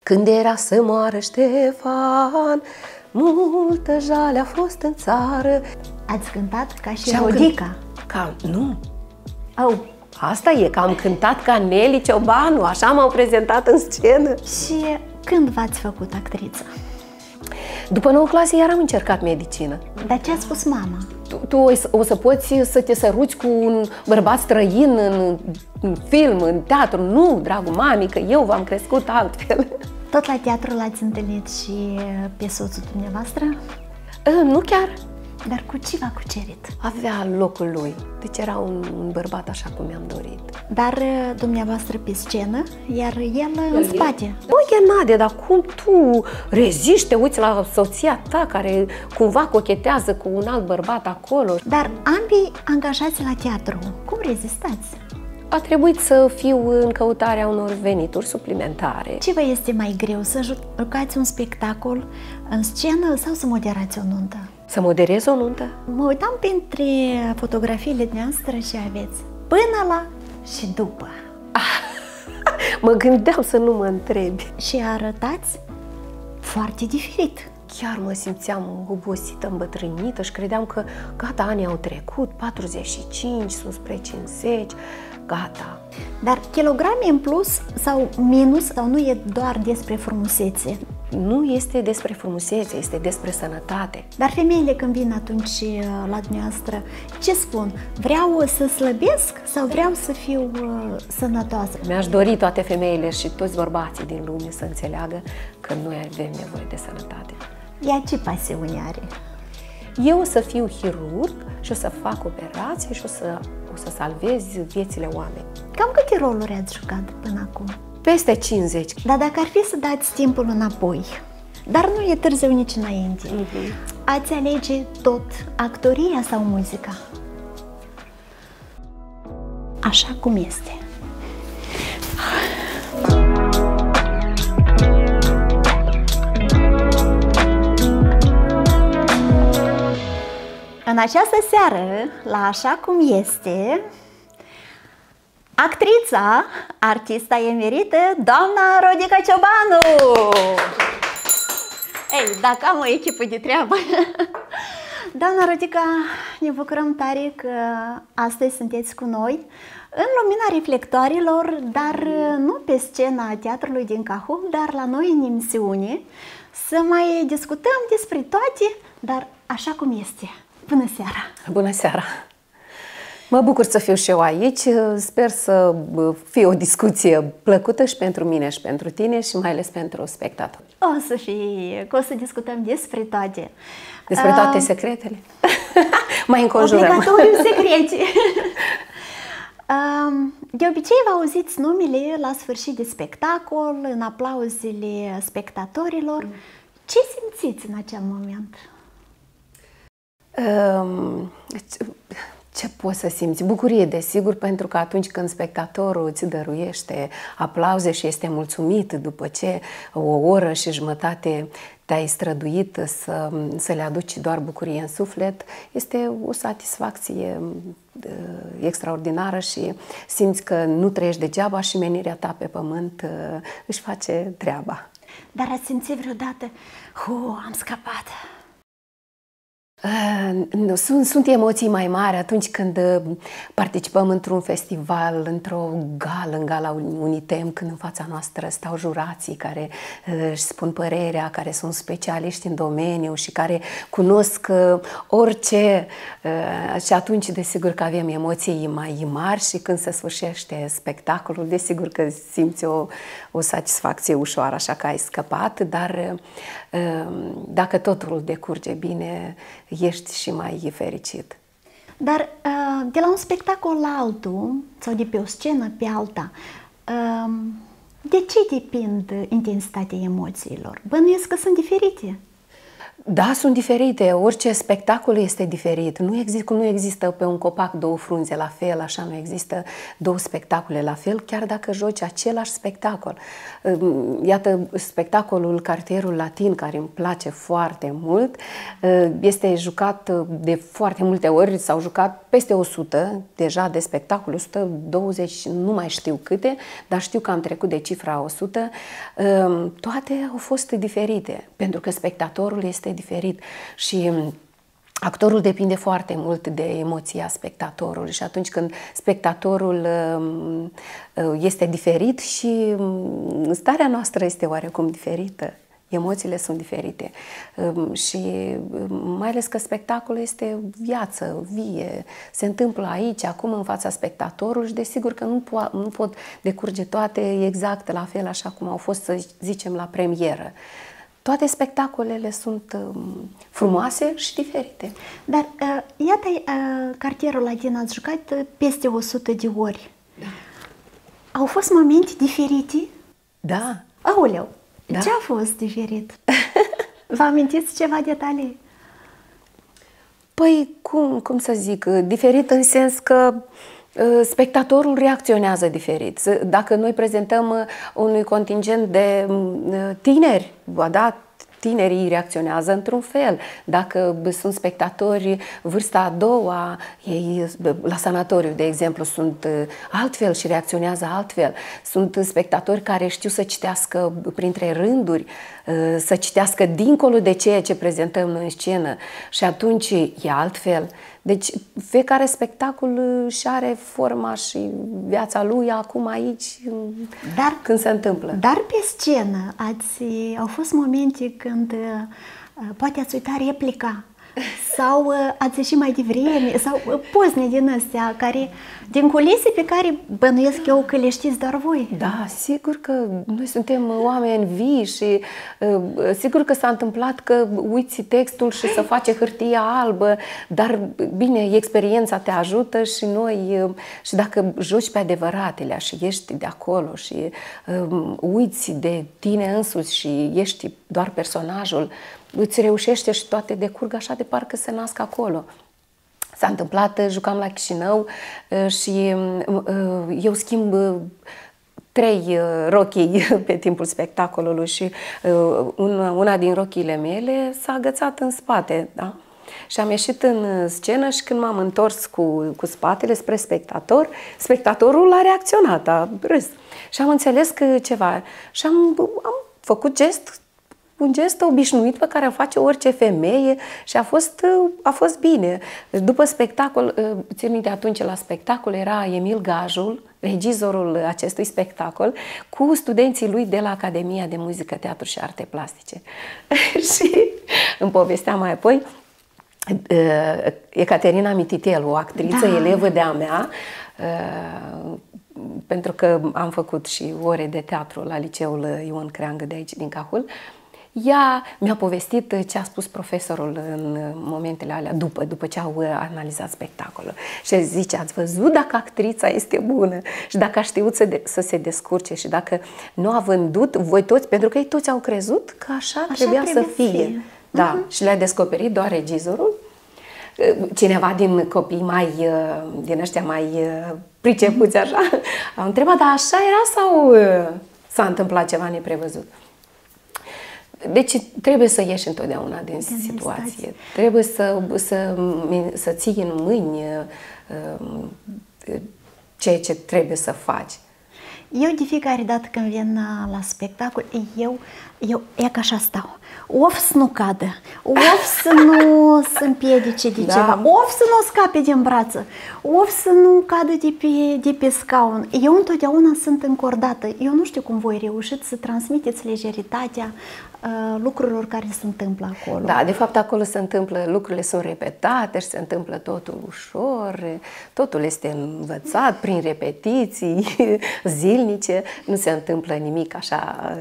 Când era să moară Ștefan, multă jale a fost în țară. Ați cântat ca și Rodica? Nu. Oh. Asta e, că am cântat ca Nelly Ciobanu, așa m-au prezentat în scenă. Și când v-ați făcut actriță? După 9 clase iar am încercat medicină. Dar ce a spus mama? Tu o să poți să te săruți cu un bărbat străin în film, în teatru? Nu, dragul mami, că eu v-am crescut altfel. Tot la teatru l-ați întâlnit și pe soțul dumneavoastră? Nu chiar. Dar cu ce v-a cucerit? Avea locul lui, deci era un bărbat așa cum mi-am dorit. Dar dumneavoastră pe scenă, iar el în spate. Băi, Nadia, dar cum tu reziști, te uiți la soția ta care cumva cochetează cu un alt bărbat acolo? Dar ambii angajați la teatru, cum rezistați? A trebuit să fiu în căutarea unor venituri suplimentare. Ce vă este mai greu, să jucați un spectacol în scenă sau să moderați o nuntă? Să moderez o nuntă? Mă uitam printre fotografiile noastre și aveți până la și după. Mă gândeam să nu mă întrebi. Și arătați foarte diferit. Chiar mă simțeam obosită, îmbătrânită și credeam că gata, anii au trecut, 45, sunt spre 50, gata. Dar kilograme în plus sau minus, sau nu e doar despre frumusețe? Nu este despre frumusețe, este despre sănătate. Dar femeile când vin atunci la dumneavoastră, ce spun? Vreau să slăbesc sau vreau să fiu sănătoasă? Mi-aș dori toate femeile și toți bărbații din lume să înțeleagă că noi avem nevoie de sănătate. Ea ce pasiune are? Eu o să fiu chirurg și o să fac operații și o să salvez viețile oameni. Cam câte roluri ați jucat până acum? Peste 50. Dar dacă ar fi să dați timpul înapoi, dar nu e târziu nici înainte, ați alege tot actoria sau muzica? Așa cum este. În această seară, la Așa cum este, actrița, artista emerită, doamna Rodica Ciobanu! Ei, dacă am o echipă de treabă. Doamna Rodica, ne bucurăm tare că astăzi sunteți cu noi în lumina reflectoarelor, dar nu pe scena Teatrului din Cahul, dar la noi în emisiune, să mai discutăm despre toate, dar așa cum este. Bună seara! Bună seara! Mă bucur să fiu și eu aici, sper să fie o discuție plăcută și pentru mine și pentru tine și mai ales pentru spectatori. O să fie, că o să discutăm despre toate. Despre toate secretele? Mai înconjurăm. Obligatoriu secrete. De obicei vă auziți numele la sfârșit de spectacol, în aplauzele spectatorilor. Ce simțiți în acel moment? Ce poți să simți? Bucurie, desigur, pentru că atunci când spectatorul îți dăruiește aplauze și este mulțumit după ce o oră și jumătate te-ai străduit să le aduci doar bucurie în suflet, este o satisfacție extraordinară și simți că nu trăiești degeaba și menirea ta pe pământ își face treaba. Dar ați simțit vreodată, am scăpat? Sunt emoții mai mari atunci când participăm într-un festival, într-o gală, în gala Unitem, când în fața noastră stau jurații care își spun părerea, care sunt specialiști în domeniu și care cunosc orice. Și atunci, desigur că avem emoții mai mari și când se sfârșește spectacolul, desigur că simți o satisfacție ușoară, așa că ai scăpat, dar dacă totul decurge bine, ești și mai fericit. Dar de la un spectacol la altul, sau de pe o scenă pe alta, de ce depind intensitatea emoțiilor? Bănuiesc că sunt diferite. Da, sunt diferite. Orice spectacol este diferit. Cum nu există pe un copac două frunze la fel, așa nu există două spectacole la fel, chiar dacă joci același spectacol. Iată, spectacolul Cartierul Latin, care îmi place foarte mult, este jucat de foarte multe ori, s-au jucat peste 100 deja de spectacole, 120, nu mai știu câte, dar știu că am trecut de cifra 100. Toate au fost diferite, pentru că spectatorul este diferit și actorul depinde foarte mult de emoția spectatorului și atunci când spectatorul este diferit și starea noastră este oarecum diferită, emoțiile sunt diferite și mai ales că spectacolul este viață vie, se întâmplă aici, acum în fața spectatorului și desigur că nu pot decurge toate exact la fel așa cum au fost, să zicem, la premieră. Toate spectacolele sunt frumoase și diferite. Dar iată, Cartierul Latin ați jucat peste 100 de ori. Da. Au fost momente diferite? Da. Aoleu, da. Ce a fost diferit? Vă amintiți ceva detalii? Păi, cum să zic, diferit în sens că spectatorul reacționează diferit. Dacă noi prezentăm unui contingent de tineri, da, tinerii reacționează într-un fel. Dacă sunt spectatori vârsta a doua, ei la sanatoriu, de exemplu, sunt altfel și reacționează altfel. Sunt spectatori care știu să citească printre rânduri, să citească dincolo de ceea ce prezentăm noi în scenă și atunci e altfel. Deci fiecare spectacol își are forma și viața lui acum aici, când se întâmplă. Dar pe scenă au fost momente când poate ați uitat replica sau ați ieșit mai devreme sau pozne din astea, din culise pe care bănuiesc eu că le știți doar voi. Da, sigur că noi suntem oameni vii și sigur că s-a întâmplat că uiți textul și să face hârtia albă, dar bine, experiența te ajută și noi, și dacă joci pe adevăratele și ești de acolo și uiți de tine însuți și ești doar personajul, îți reușește și toate decurg așa de parcă se nasc acolo. S-a întâmplat, jucam la Chișinău și eu schimb 3 rochii pe timpul spectacolului și una din rochiile mele s-a agățat în spate, da? Și am ieșit în scenă și când m-am întors cu spatele spre spectator, spectatorul a reacționat, a râs. Și am înțeles că ceva și am făcut un gest obișnuit pe care îl face orice femeie și a fost bine. După spectacol, țin minte, atunci la spectacol era Emil Gajul, regizorul acestui spectacol, cu studenții lui de la Academia de Muzică, Teatru și Arte Plastice. Și îmi povestea mai apoi, Ecaterina Mititelu, o actriță, elevă de-a mea, pentru că am făcut și ore de teatru la liceul Ion Creangă de aici, din Cahul. Ea mi-a povestit ce a spus profesorul în momentele alea, după ce au analizat spectacolul. Și zice, ați văzut dacă actrița este bună și dacă a știut să se descurce și dacă nu a vândut, voi toți, pentru că ei toți au crezut că așa trebuia să fie. Da, și le-a descoperit doar regizorul. Cineva din copii din ăștia mai pricepuți așa, au întrebat, dar așa era sau s-a întâmplat ceva neprevăzut? Deci trebuie să ieși întotdeauna din situație. Trebuie să ții în mâini ceea ce trebuie să faci. Eu de fiecare dată când vin la spectacol, eu e ca așa stau. Of să nu cadă, of să nu se împiedice de ceva, of să nu scape din brață, of să nu cadă de pe scaun. Eu întotdeauna sunt încordată. Eu nu știu cum voi reușiți să transmiteți lejeritatea lucrurilor care se întâmplă acolo. Da, de fapt acolo se întâmplă, lucrurile sunt repetate și se întâmplă totul ușor, totul este învățat prin repetiții zilnice, nu se întâmplă nimic așa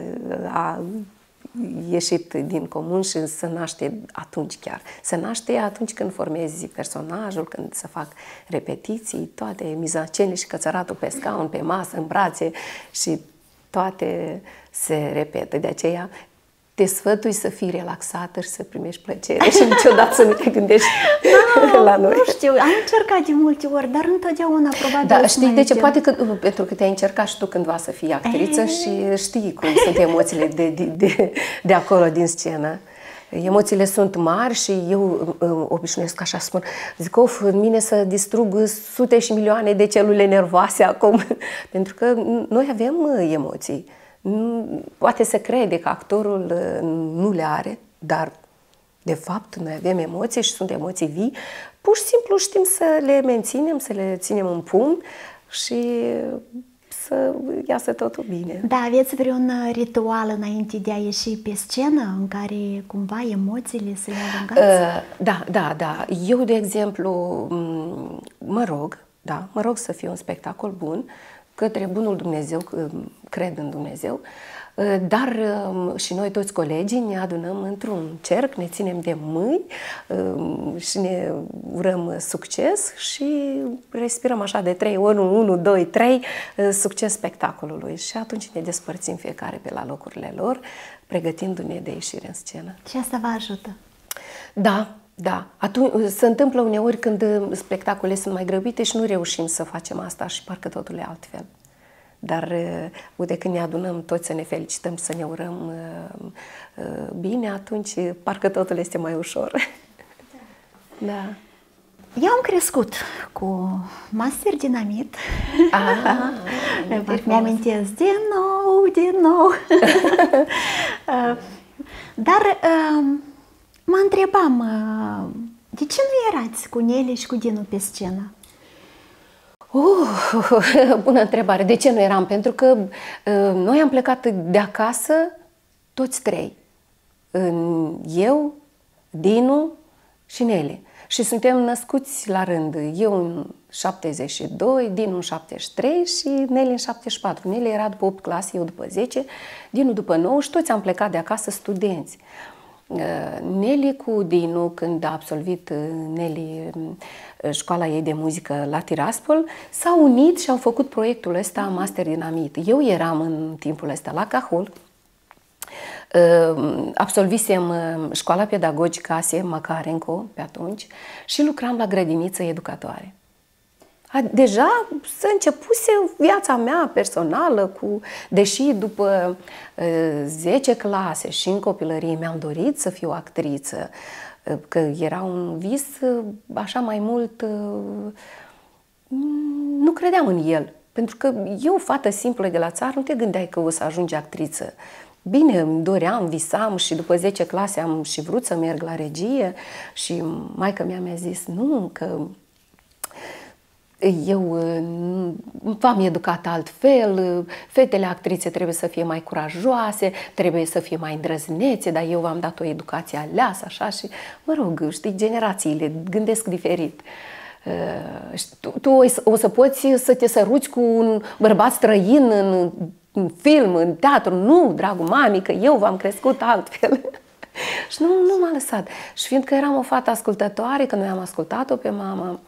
ieșit din comun și se naște atunci chiar. Se naște atunci când formezi personajul, când se fac repetiții, toate mizancene și cățăratul pe scaun, pe masă, în brațe și toate se repetă. De aceea te sfătui să fii relaxată și să primești plăcere și niciodată să nu te gândești la noi. Nu știu, am încercat de multe ori, dar întotdeauna probabil... Da, știi de ce? Poate că pentru că te-ai încercat și tu cândva să fii actriță și știi cum sunt emoțiile de acolo, din scenă. Emoțiile sunt mari și eu obișnuiesc așa să spun, zic, of, în mine să distrug sute și milioane de celule nervoase acum, pentru că noi avem emoții. Poate se crede că actorul nu le are, dar de fapt noi avem emoții și sunt emoții vii, pur și simplu știm să le menținem, să le ținem în pumn și să iasă totul bine. Da, aveți vreun ritual înainte de a ieși pe scenă în care cumva emoțiile se alungați? Da. Eu, de exemplu, mă rog să fie un spectacol bun, către bunul Dumnezeu, cred în Dumnezeu, dar și noi toți colegii ne adunăm într-un cerc, ne ținem de mâini și ne urăm succes și respirăm așa de 3 ori, 1, 2, 3, succes spectacolului și atunci ne despărțim fiecare pe la locurile lor, pregătindu-ne de ieșire în scenă. Și asta vă ajută? Da. Atunci se întâmplă uneori când spectacolele sunt mai grăbite și nu reușim să facem asta și parcă totul e altfel. Dar, uite, când ne adunăm toți să ne felicităm, să ne urăm bine, atunci parcă totul este mai ușor. Da. Eu am crescut cu Master Dynamit. Mi-amintesc din nou. Dar mă întrebam, de ce nu erați cu Nelly și cu Dinu pe scenă? Bună întrebare. De ce nu eram? Pentru că noi am plecat de acasă toți 3. Eu, Dinu și Nelly. Și suntem născuți la rând. Eu în 72, Dinu în 73 și Nelly în 74. Nelly era după 8 clase, eu după 10, Dinu după 9 și toți am plecat de acasă studenți. Nelly cu Dinu, când a absolvit Nelly școala ei de muzică la Tiraspol, s-au unit și au făcut proiectul ăsta Master Dynamit. Eu eram în timpul ăsta la Cahul, absolvisem școala pedagogică ASEM Makarenko pe atunci și lucram la grădiniță educatoare. Deja se începuse viața mea personală, deși după 10 clase și în copilărie mi-am dorit să fiu actriță, că era un vis așa mai mult, nu credeam în el. Pentru că eu, fată simplă de la țară, nu te gândeai că o să ajungi actriță. Bine, îmi doream, visam și după 10 clase am și vrut să merg la regie și maică-mea mi-a zis nu, că eu v-am educat altfel, fetele actrițe trebuie să fie mai curajoase, trebuie să fie mai îndrăznețe, dar eu v-am dat o educație aleasă, așa și, mă rog, știi, generațiile gândesc diferit. Tu o să poți să te săruți cu un bărbat străin în film, în teatru. Nu, dragul mami, că eu v-am crescut altfel. Și nu m-a lăsat. Și fiindcă eram o fată ascultătoare, că noi am ascultat-o pe mama,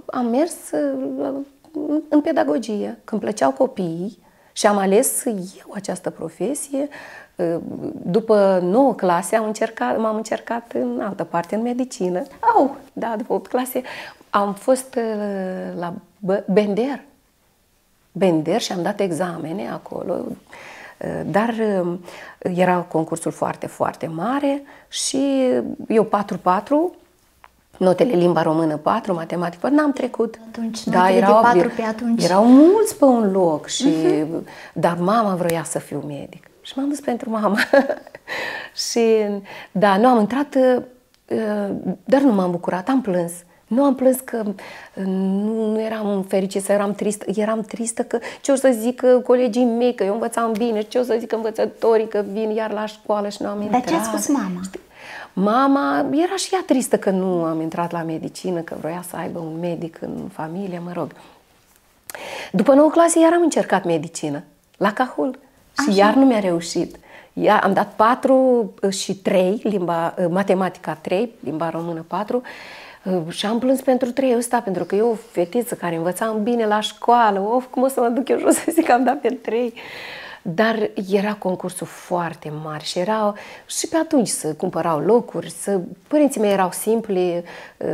am mers în pedagogie, când plăceau copiii și am ales eu această profesie. După 9 clase m-am încercat în altă parte, în medicină. Da, după 8 clase am fost la Bender și am dat examene acolo, dar era concursul foarte, foarte mare și eu 4-4, notele limba română 4, matematică 4, n-am trecut. Atunci, da, erau mulți pe un loc, și, dar mama vroia să fiu medic. Și m-am dus pentru mama. Și, da, nu am intrat, dar nu m-am bucurat, am plâns. Nu am plâns că nu eram fericită, eram tristă că ce o să zică colegii mei, că eu învățam bine, ce o să zică învățătorii că vin iar la școală și nu am intrat. Dar ce a spus mama? Mama era și ea tristă că nu am intrat la medicină, că vroia să aibă un medic în familie, mă rog. După 9 clase iar am încercat medicină, la Cahul, și iar nu mi-a reușit. Am dat 4 și 3, matematica 3, limba română 4, și am plâns pentru 3 ăsta, pentru că eu, o fetiță care învățam bine la școală, cum o să mă duc eu jos să zic că am dat pe 3. dar era concursul foarte mare și erau și pe atunci să cumpărau locuri, părinții mei erau simpli,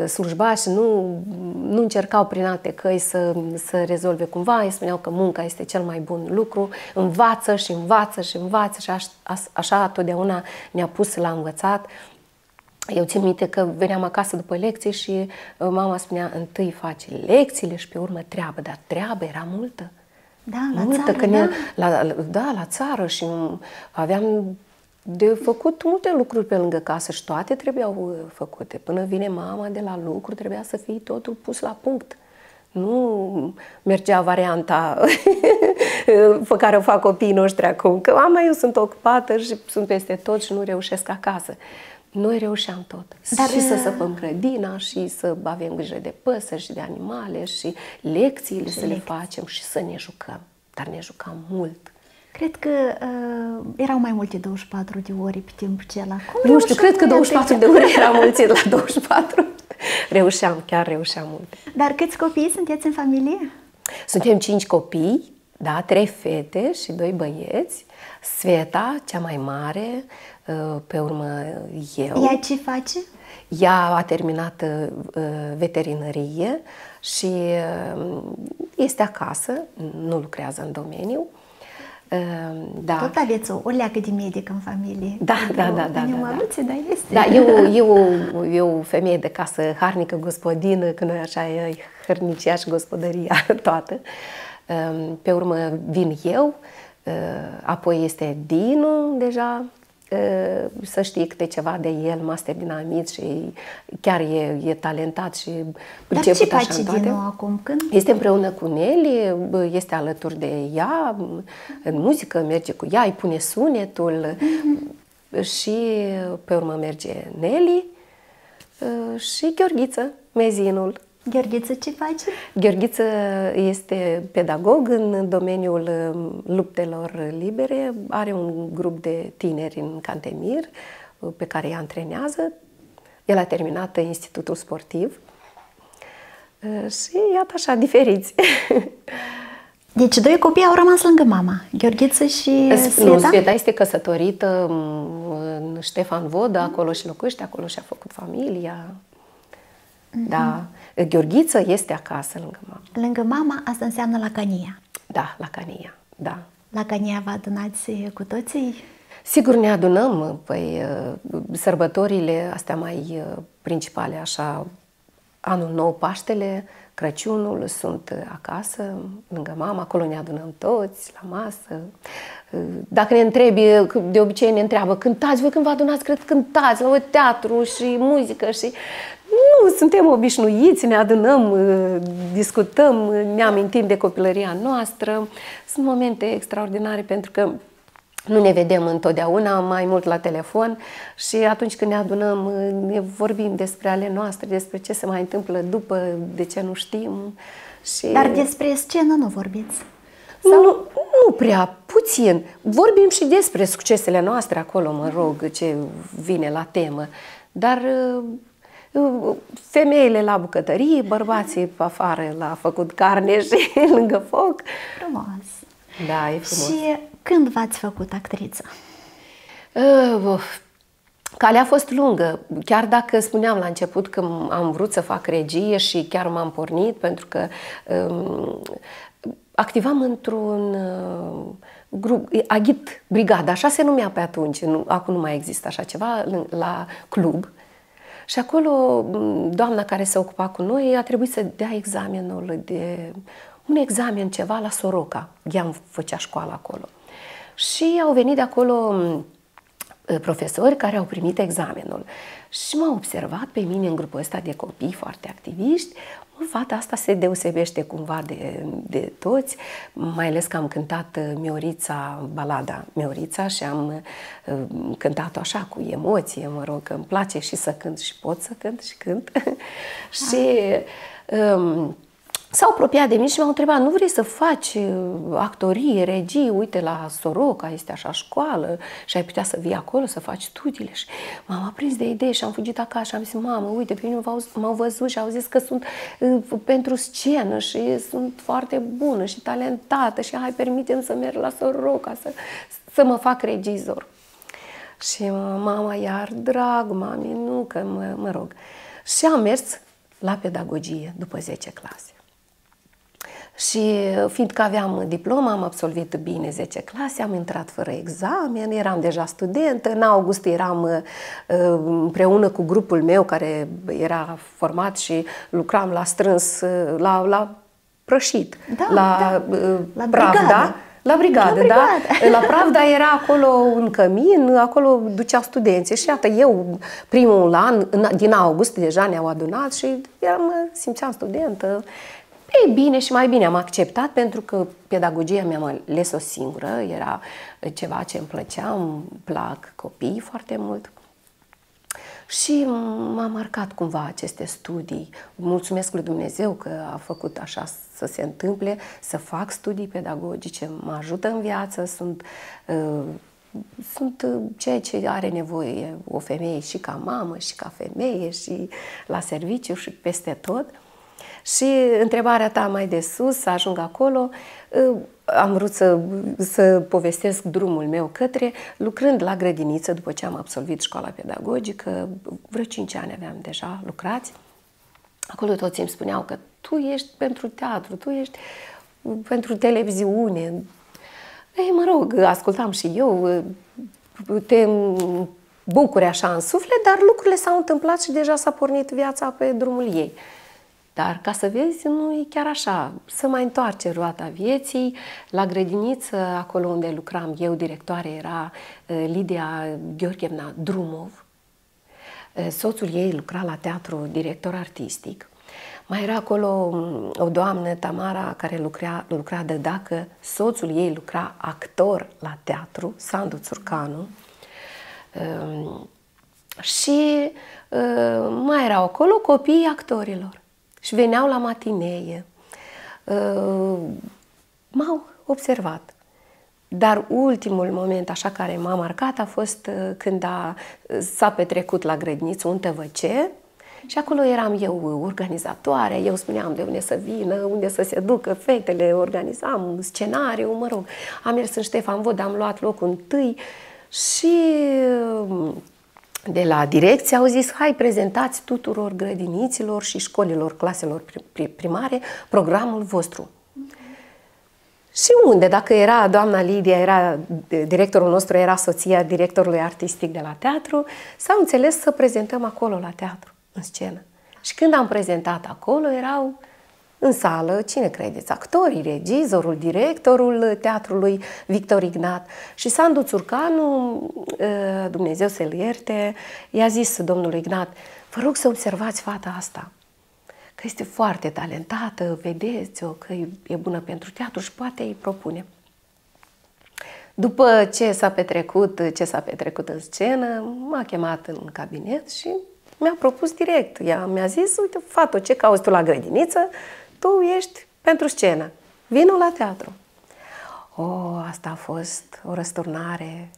slujbași, nu încercau prin alte căi să rezolve cumva, îi spuneau că munca este cel mai bun lucru, învață și învață și învață și așa totdeauna ne-a pus la învățat. Eu țin minte că veneam acasă după lecții și mama spunea, întâi faci lecțiile și pe urmă treabă, dar treabă era multă. Da, la multă, țară, că da? La țară și aveam de făcut multe lucruri pe lângă casă și toate trebuiau făcute. Până vine mama de la lucru, trebuia să fie totul pus la punct. Nu mergea varianta pe care o fac copiii noștri acum, că mama, eu sunt ocupată și sunt peste tot și nu reușesc acasă. Noi reușeam tot. Dar și să săpăm grădina și să avem grijă de păsări și de animale și lecțiile să le facem și să ne jucăm. Dar ne jucam mult. Cred că erau mai multe 24 de ore pe timpul acela. Cum nu știu, cred că 24 de ore era mulțit la 24. Chiar reușeam mult. Dar câți copii sunteți în familie? Suntem 5 copii, da, 3 fete și 2 băieți. Sveta, cea mai mare, pe urmă eu. Ea ce face? Ea a terminat veterinărie și este acasă, nu lucrează în domeniu. Da. Tot aveți o leacă de medic în familie. Da. Dar este. Da, eu femeie de casă, harnică, gospodină, că noi așa e hărnicia și gospodăria toată. Pe urmă vin eu, apoi este Dinu deja, să știi câte ceva de el, master dinamit și chiar e talentat și priceput așa în toate. Dar ce face Dinu acum? Când? Este împreună cu Nelly, este alături de ea, în muzică merge cu ea, îi pune sunetul și pe urmă merge Nelly și Gheorghiță, mezinul. Gheorghiță ce face? Gheorghiță este pedagog în domeniul luptelor libere, are un grup de tineri în Cantemir pe care îi antrenează. El a terminat institutul sportiv și iată așa, diferiți. Deci 2 copii au rămas lângă mama, Gheorghiță și Sveta? Nu, Sveta este căsătorită în Ștefan Vodă, acolo și locuiește, acolo și-a făcut familia. Da. Gheorghiță este acasă lângă mama. Lângă mama, asta înseamnă la Cania. Da, la Cania, da. La Cania vă adunați cu toții? Sigur ne adunăm, păi sărbătorile astea mai principale, așa, Anul Nou, Paștele, Crăciunul, sunt acasă, lângă mama, acolo ne adunăm toți, la masă. Dacă ne întrebi, de obicei ne întreabă, cântați, voi când vă adunați, cred că cântați la teatru și muzică și... Nu, suntem obișnuiți, ne adunăm, discutăm, ne amintim de copilăria noastră. Sunt momente extraordinare pentru că nu ne vedem întotdeauna, mai mult la telefon și atunci când ne adunăm, ne vorbim despre ale noastre, despre ce se mai întâmplă după, de ce nu știm. Și... Dar despre scenă nu vorbiți? Nu prea, puțin. Vorbim și despre succesele noastre acolo, mă rog, ce vine la temă. Dar... femeile la bucătărie, bărbații pe afară la făcut carne și lângă foc. Frumos. Da, e frumos. Și când v-ați făcut actriță? Calea a fost lungă. Chiar dacă spuneam la început că am vrut să fac regie și chiar m-am pornit pentru că activam într-un grup, Agit Brigada, așa se numea pe atunci, acum nu mai există așa ceva, la club. Și acolo, doamna care se ocupa cu noi a trebuit să dea un examen ceva la Soroca. Ea îmi făcea școală acolo. Și au venit de acolo profesori care au primit examenul. Și m-au observat pe mine în grupul ăsta de copii foarte activiști. Fata asta se deosebește cumva de toți, mai ales că am cântat Miorița, balada Miorița și am cântat-o așa cu emoție, mă rog, că îmi place și să cânt și pot să cânt și cânt. Și s-au apropiat de mine și m-au întrebat, nu vrei să faci actorie, regie, uite la Soroca, este așa școală și ai putea să vii acolo să faci studiile. Și m-am aprins de idee și am fugit acasă și am zis, mamă, uite, pe mine m-au văzut și au zis că sunt pentru scenă și sunt foarte bună și talentată și hai, permite-mi să merg la Soroca, să mă fac regizor. Și mama, iar drag, mami, nu, că mă rog. Și am mers la pedagogie după 10 clase. Și fiindcă aveam diploma, am absolvit bine 10 clase, am intrat fără examen, eram deja studentă, în august eram împreună cu grupul meu care era format și lucram la strâns, la prășit, la Pravda. La brigadă, da? La Pravda era acolo un cămin, acolo duceau studenții și iată, eu primul an, din august, deja ne-au adunat și mă simțeam studentă. Ei bine și mai bine am acceptat pentru că pedagogia mi-am ales-o singură, era ceva ce îmi plăcea, îmi plac copiii foarte mult. Și m-a marcat cumva aceste studii. Mulțumesc lui Dumnezeu că a făcut așa să se întâmple, să fac studii pedagogice, mă ajută în viață, sunt ceea ce are nevoie o femeie și ca mamă, și ca femeie, și la serviciu, și peste tot. Și întrebarea ta mai de sus, să ajung acolo, am vrut să povestesc drumul meu către, lucrând la grădiniță, după ce am absolvit școala pedagogică, vreo 5 ani aveam deja lucrați. Acolo toți îmi spuneau că tu ești pentru teatru, tu ești pentru televiziune. Ei, mă rog, ascultam și eu, te bucuri așa în suflet, dar lucrurile s-au întâmplat și deja s-a pornit viața pe drumul ei. Dar ca să vezi, nu e chiar așa. Să mai întoarce roata vieții. La grădiniță, acolo unde lucram eu, directoare era Lidia Gheorghevna Drumov. Soțul ei lucra la teatru, director artistic. Mai era acolo o doamnă, Tamara, care lucra de dacă. Soțul ei lucra actor la teatru, Sandu Țurcanu. Și mai erau acolo copiii actorilor. Și veneau la matinee. M-au observat. Dar ultimul moment așa care m-a marcat a fost când s-a petrecut la grădiniță un TVC și acolo eram eu organizatoare, eu spuneam de unde să vină, unde să se ducă fetele, organizam scenariu, mă rog. Am mers în Ștefan Vod, am luat locul întâi și de la direcție au zis, hai, prezentați tuturor grădiniților și școlilor, claselor primare, programul vostru. Și unde? Dacă era doamna Lidia, directorul nostru era soția directorului artistic de la teatru, s-au înțeles să prezentăm acolo la teatru, în scenă. Și când am prezentat acolo, erau în sală, cine credeți? Actorii, regizorul, directorul teatrului Victor Ignat. Și Sandu Țurcanu, Dumnezeu să-l ierte, i-a zis domnului Ignat, vă rog să observați fata asta, că este foarte talentată, vedeți-o, că e bună pentru teatru și poate îi propune. După ce s-a petrecut în scenă, m-a chemat în cabinet și mi-a propus direct. Ea mi-a zis, uite, fată, ce cauți tu la grădiniță? Tu ești pentru scenă. Vino la teatru. Asta a fost o răsturnare.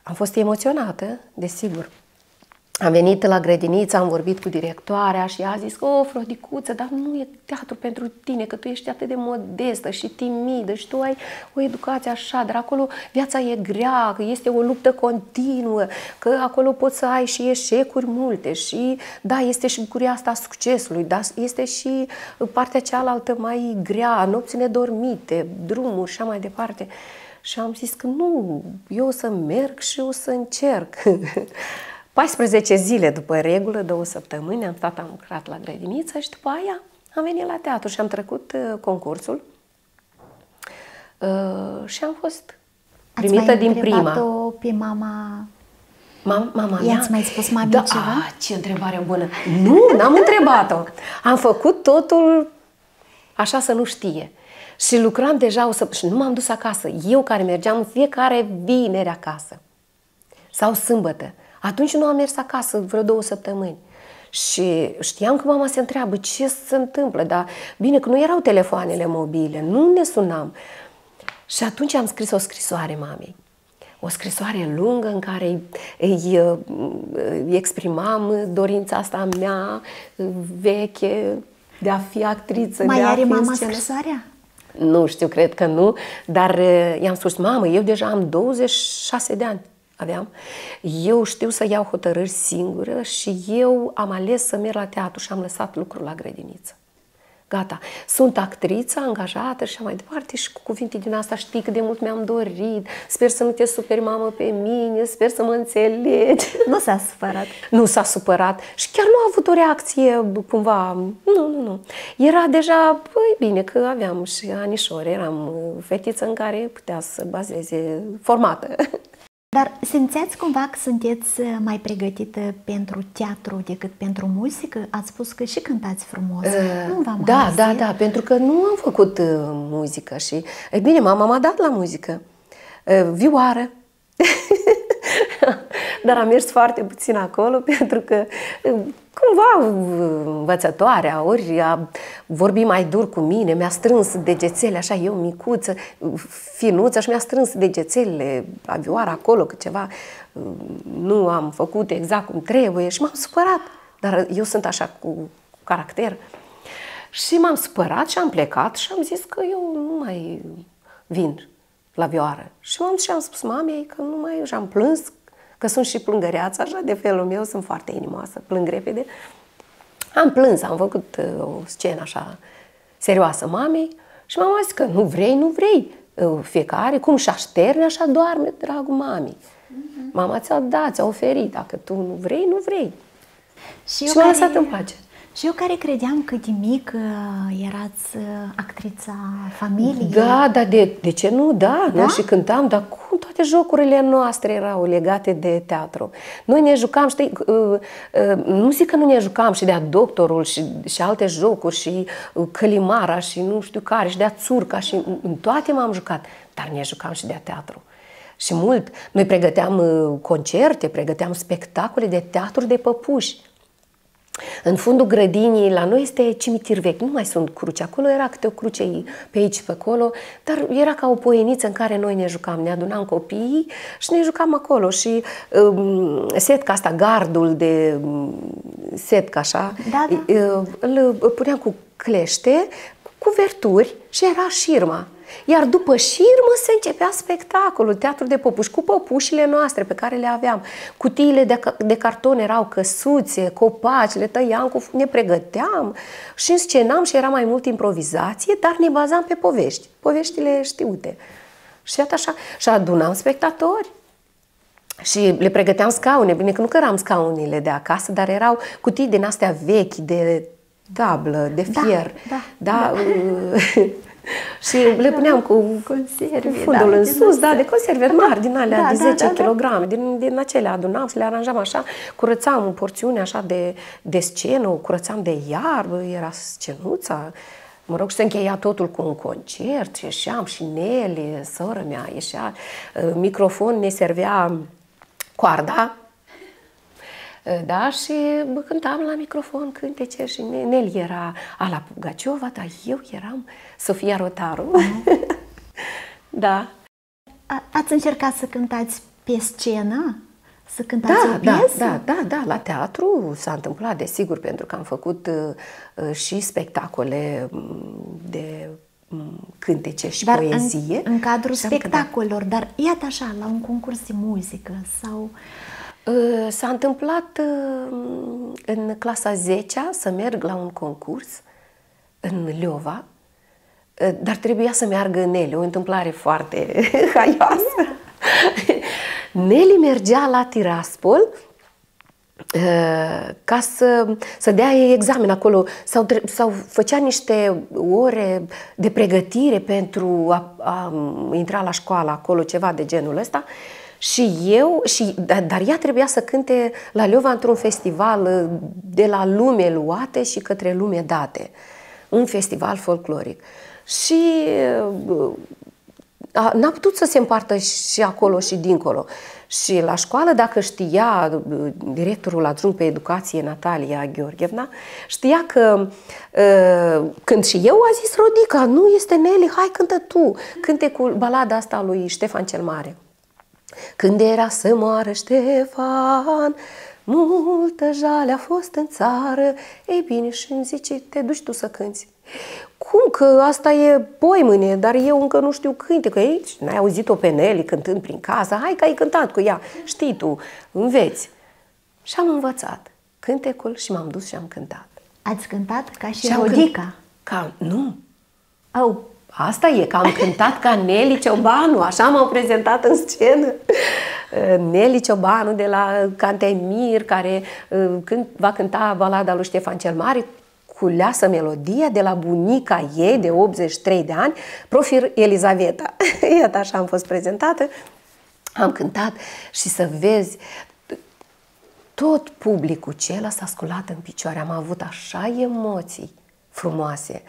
Am fost emoționată, desigur. Am venit la grădiniță, am vorbit cu directoarea și a zis, Frodicuță, dar nu e teatru pentru tine, că tu ești atât de modestă și timidă și tu ai o educație așa, dar acolo viața e grea, că este o luptă continuă, că acolo poți să ai și eșecuri multe și, da, este și bucuria asta a succesului, dar este și partea cealaltă mai grea, nopți nedormite, drumuri și așa mai departe. Și am zis că nu, eu o să merg și o să încerc. 14 zile după regulă, 2 săptămâni, am lucrat la grădiniță și după aia am venit la teatru și am trecut concursul și am fost primită din prima. Ați mai întrebat-o pe mama? Mama mea? I-ați mai spus mamei ceva? Ce întrebare bună! Nu, n-am întrebat-o. Am făcut totul așa să nu știe. Și lucram deja o săptămână și nu m-am dus acasă. Eu care mergeam în fiecare vineri acasă sau sâmbătă. Atunci nu am mers acasă vreo 2 săptămâni. Și știam că mama se întreabă ce se întâmplă, dar bine că nu erau telefoanele mobile, nu ne sunam. Și atunci am scris o scrisoare mamei. O scrisoare lungă în care îi exprimam dorința asta mea veche de a fi actriță. Mai de a are fi mama scenă. scrisoarea? Nu știu, cred că nu, dar i-am spus, mamă, eu deja am 26 de ani, aveam. Eu știu să iau hotărâri singură și eu am ales să merg la teatru și am lăsat lucrul la grădiniță. Gata, sunt actriță, angajată și așa mai departe și cu cuvinte din asta știi cât de mult mi-am dorit, sper să nu te superi, mamă, pe mine, sper să mă înțelegi. Nu s-a supărat. Nu s-a supărat și chiar nu a avut o reacție cumva, nu. Era deja, păi bine că aveam și anișori, eram fetiță în care putea să bazeze formată. Dar simțeați cumva că sunteți mai pregătită pentru teatru decât pentru muzică? Ați spus că și cântați frumos. Nu v-am Da, pentru că nu am făcut muzică și, e bine, mama m-a dat la muzică. Vioară. Dar am mers foarte puțin acolo pentru că cumva învățătoarea ori a vorbit mai dur cu mine, mi-a strâns degețele, așa eu micuță, finuță și mi-a strâns degețelele la vioară acolo, că ceva nu am făcut exact cum trebuie și m-am supărat. Dar eu sunt așa cu caracter. Și m-am supărat și am plecat și am zis că eu nu mai vin la vioară. Și am spus mamei că nu mai, și am plâns, că sunt și plângăreață, așa de felul meu, sunt foarte inimoasă, plâng repede. Am plâns, am făcut o scenă așa serioasă mamei și mama a zis că nu vrei, fiecare cum și așterne, așa doarme, dragul mamei. Mama ți-a dat, ți-a oferit, dacă tu nu vrei. Și m-a lăsat în pace. Și eu care credeam că de mică erați actrița familiei. Da, dar de ce nu? Da, noi și cântam, dar cum toate jocurile noastre erau legate de teatru. Noi ne jucam, știi, nu zic că nu ne jucam și de-a Doctorul și alte jocuri și Călimara și nu știu care și de-a Țurca și în toate m-am jucat, dar ne jucam și de-a teatru. Și mult. Noi pregăteam concerte, pregăteam spectacole de teatru de păpuși. În fundul grădinii, la noi este cimitir vechi, nu mai sunt cruci. Acolo era câte o cruce pe aici, pe acolo, dar era ca o poieniță în care noi ne jucam, ne adunam copiii și ne jucam acolo. Și setca asta, gardul de setca așa, îl puneam cu clește, cu cuverturi și era șirma. Iar după șirmă se începea spectacolul, teatru de păpuși, cu păpușile noastre pe care le aveam. Cutiile de carton erau căsuțe, copaci, le tăiam, ne pregăteam și înscenam și era mai mult improvizație, dar ne bazam pe povești, poveștile știute. Și iată așa, și adunam spectatori. Și le pregăteam scaune, bine că nu căram scaunile de acasă, dar erau cutii din astea vechi, de tablă, de fier. Da. Și le puneam cu conserve, fundul în sus, de conserve mari din alea de 10 kg, din acelea adunam și le aranjam așa, curățam porțiune așa de scenă, curățam de iarbă, era scenuța, mă rog, și se încheia totul cu un concert, ieșeam și Nele, sora mea, ieșea, microfon ne servea coarda, da, și cântam la microfon cântece și Nel era Ala Pugaciova, dar eu eram Sofia Rotaru. Da. Ați încercat să cântați pe scenă? Să cântați o piesă? Da, la teatru s-a întâmplat, desigur, pentru că am făcut și spectacole de cântece și poezie. În cadrul spectacolelor, dar iată așa, la un concurs de muzică sau... S-a întâmplat în clasa 10-a să merg la un concurs în Leova, dar trebuia să meargă Nele, o întâmplare foarte haioasă. Nele mergea la Tiraspol ca să dea examen acolo sau făcea niște ore de pregătire pentru a intra la școală acolo, ceva de genul ăsta. Dar ea trebuia să cânte la Leova într-un festival de la lume luate și către lume date. Un festival folcloric. Și n-a putut să se împartă și acolo și dincolo. Și la școală, dacă știa directorul adjunct pe educație, Natalia Gheorghevna, știa că când și eu a zis Rodica, nu este Neli, hai cântă tu, cântecul, balada asta lui Ștefan cel Mare. Când era să moară Ștefan, multă jale a fost în țară, ei bine, și îmi zice, te duci tu să cânti. Cum că asta e poimâne, dar eu încă nu știu cânte, că aici n-ai auzit-o pe Neli cântând prin casă, hai că ai cântat cu ea, știi tu, înveți. Și am învățat cântecul și m-am dus și am cântat. Ați cântat ca și Rodica? Nu. Oh. Asta e, că am cântat ca Neli Ciobanu, așa m-au prezentat în scenă. Neli Ciobanu de la Cantemir, care va cânta balada lui Ștefan cel Mare, culeasă melodia de la bunica ei de 83 de ani, Profir Elizaveta. Iată, așa am fost prezentată, am cântat și să vezi, tot publicul cel s-a sculat în picioare, am avut așa emoții frumoase.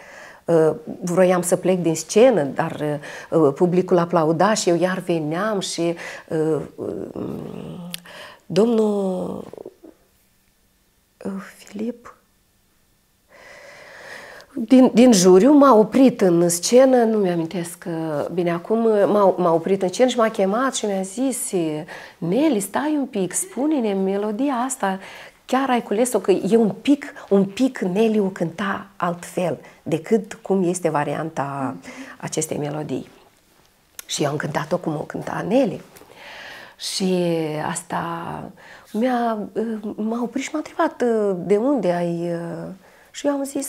Vroiam să plec din scenă, dar publicul aplauda și eu iar veneam și domnul Filip din juriu m-a oprit în scenă, nu mi-amintesc bine acum, m-a oprit în scenă și m-a chemat și mi-a zis, Neli, stai un pic, spune-ne melodia asta, chiar ai cules-o, că e un pic Neli o cânta altfel decât cum este varianta acestei melodii. Și eu am cântat-o cum o cânta Neli. Și asta m-a oprit și m-a întrebat de unde ai... Și eu am zis,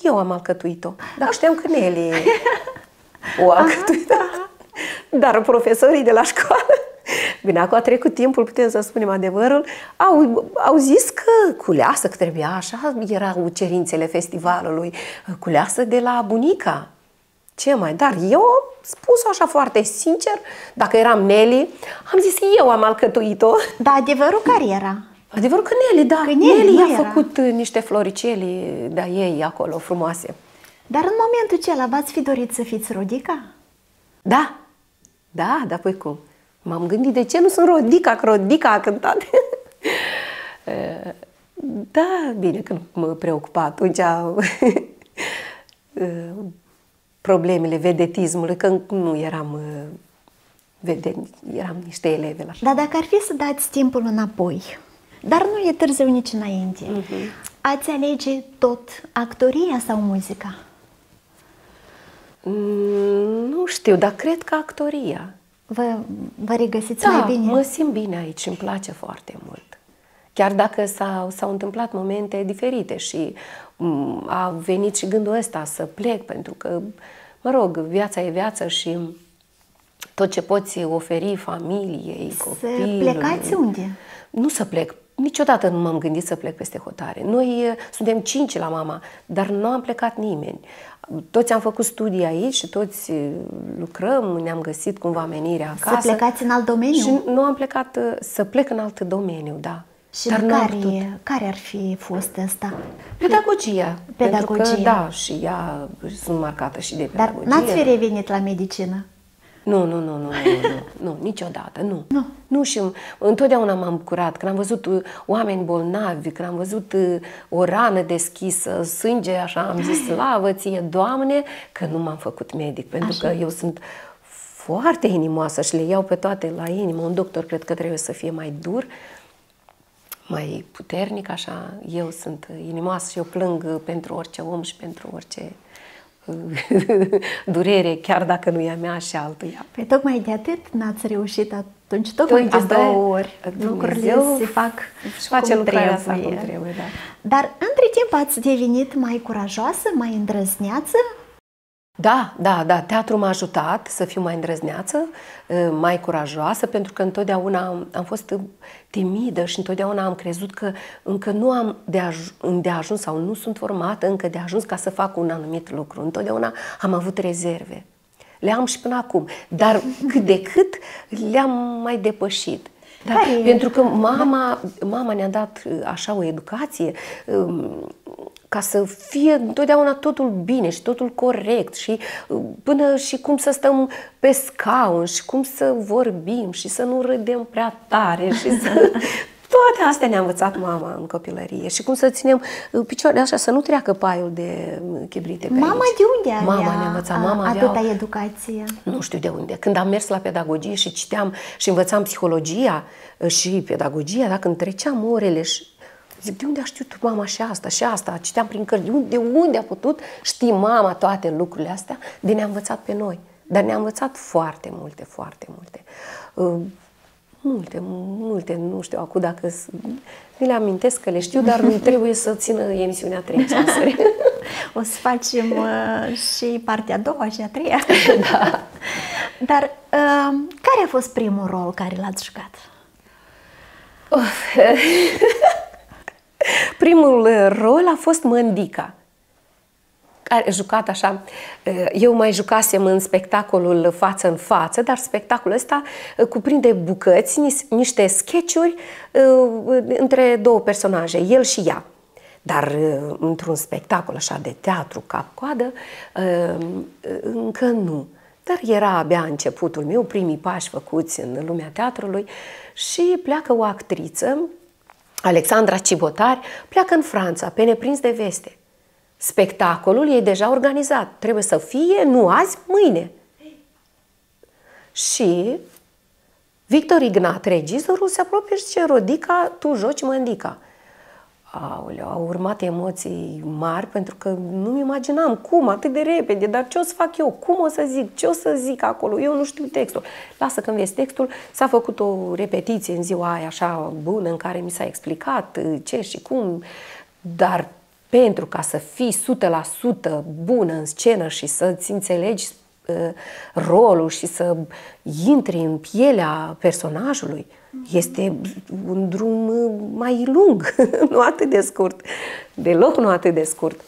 eu am alcătuit-o. Dar știam că Neli o alcătuit. Dar profesorii de la școală, bine, acum a trecut timpul, putem să spunem adevărul, au zis că culeasă, că trebuia, așa erau cerințele festivalului, culeasă de la bunica. Ce mai? Dar eu am spus așa foarte sincer, dacă eram Neli, am zis eu am alcătuit-o. Dar adevărul care era? Adevărul că Neli, da. Că Neli a făcut niște floriceli de-a ei acolo, frumoase. Dar în momentul acela v-ați fi dorit să fiți Rodica? Da. Da, dar păi cum? M-am gândit, de ce nu sunt Rodica, că Rodica a cântat. Da, bine că nu mă preocupa atunci problemele vedetismului, că nu eram eram niște elevi la școală. Dar dacă ar fi să dați timpul înapoi, dar nu e târziu nici înainte, ați alege tot actoria sau muzica? Nu știu, dar cred că actoria. Vă regăsiți mai bine? Da, mă simt bine aici, îmi place foarte mult. Chiar dacă s-au întâmplat momente diferite și a venit și gândul ăsta să plec, pentru că, mă rog, viața e viață și tot ce poți oferi familiei, copilului... Să plecați unde? Nu să plec. Niciodată nu m-am gândit să plec peste hotare. Noi suntem 5 la mama, dar nu am plecat nimeni. Toți am făcut studii aici și toți lucrăm, ne-am găsit cumva menirea acasă. Să plecați în alt domeniu? Și nu am plecat să plec în alt domeniu, da. Și dar care ar fi fost asta? Pedagogia. Pedagogia. Pentru că, da, și ea sunt marcată și de pedagogie. Dar n-ați fi revenit la medicină? Nu, niciodată, nu. Nu, și întotdeauna m-am bucurat când am văzut oameni bolnavi, când am văzut o rană deschisă, sânge, așa, am zis, slavă ție, Doamne, că nu m-am făcut medic, pentru că eu sunt foarte inimoasă și le iau pe toate la inimă. Un doctor cred că trebuie să fie mai dur, mai puternic, așa. Eu sunt inimoasă și eu plâng pentru orice om și pentru orice durere, chiar dacă nu e a mea și altuia. Păi tocmai de atât n-ați reușit atunci, tocmai de două ori. Lucrurile se fac și face lucrarea asta cum trebuie, da. Dar între timp ați devenit mai curajoasă, mai îndrăzneață? Da, teatrul m-a ajutat să fiu mai îndrăzneață, mai curajoasă, pentru că întotdeauna am fost timidă și întotdeauna am crezut că încă nu am de ajuns sau nu sunt formată încă de ajuns ca să fac un anumit lucru. Întotdeauna am avut rezerve. Le am și până acum, dar cât de cât le-am mai depășit. Da, pentru că mama ne-a dat așa o educație ca să fie întotdeauna totul bine și totul corect și până și cum să stăm pe scaun și cum să vorbim și să nu râdem prea tare și să... Toate astea ne-a învățat mama în copilărie și cum să ținem picioarele așa, să nu treacă paiul de chibrite pe Mama aici. de unde avea Mama ne-a învățat. Mama atâta educație? Nu știu de unde. Când am mers la pedagogie și citeam și învățam psihologia și pedagogia, dacă îmi treceam orele și zic, de unde a știut mama și asta și asta? Citeam prin cărți. De unde a putut ști mama toate lucrurile astea? De ne-a învățat pe noi. Dar ne-a învățat foarte multe, foarte multe. Multe, nu știu acum dacă mi le amintesc că le știu, dar trebuie să țină emisiunea 3 ceasuri. O să facem și partea a doua și a treia. Da. Dar care a fost primul rol care l-ați jucat? Primul rol a fost Mândica. Care jucat așa, eu mai jucasem în spectacolul Față în față, dar spectacolul ăsta cuprinde bucăți, niște sketch-uri între două personaje, el și ea. Dar într-un spectacol așa de teatru cap-coadă, încă nu. Dar era abia începutul meu, primii pași făcuți în lumea teatrului și pleacă o actriță, Alexandra Cibotari, pleacă în Franța, pe neprins de veste. Spectacolul e deja organizat. Trebuie să fie, nu azi, mâine. Și Victor Ignat, regizorul, se apropie și zice, Rodica, tu joci Mândica. Aoleu, au urmat emoții mari pentru că nu-mi imaginam cum, atât de repede, dar ce o să fac eu, cum o să zic, ce o să zic acolo, eu nu știu textul. Lasă că înveți textul, s-a făcut o repetiție în ziua aia așa bună în care mi s-a explicat ce și cum, dar pentru ca să fii 100% bună în scenă și să-ți înțelegi rolul și să intri în pielea personajului, este un drum mai lung, nu atât de scurt, deloc nu atât de scurt.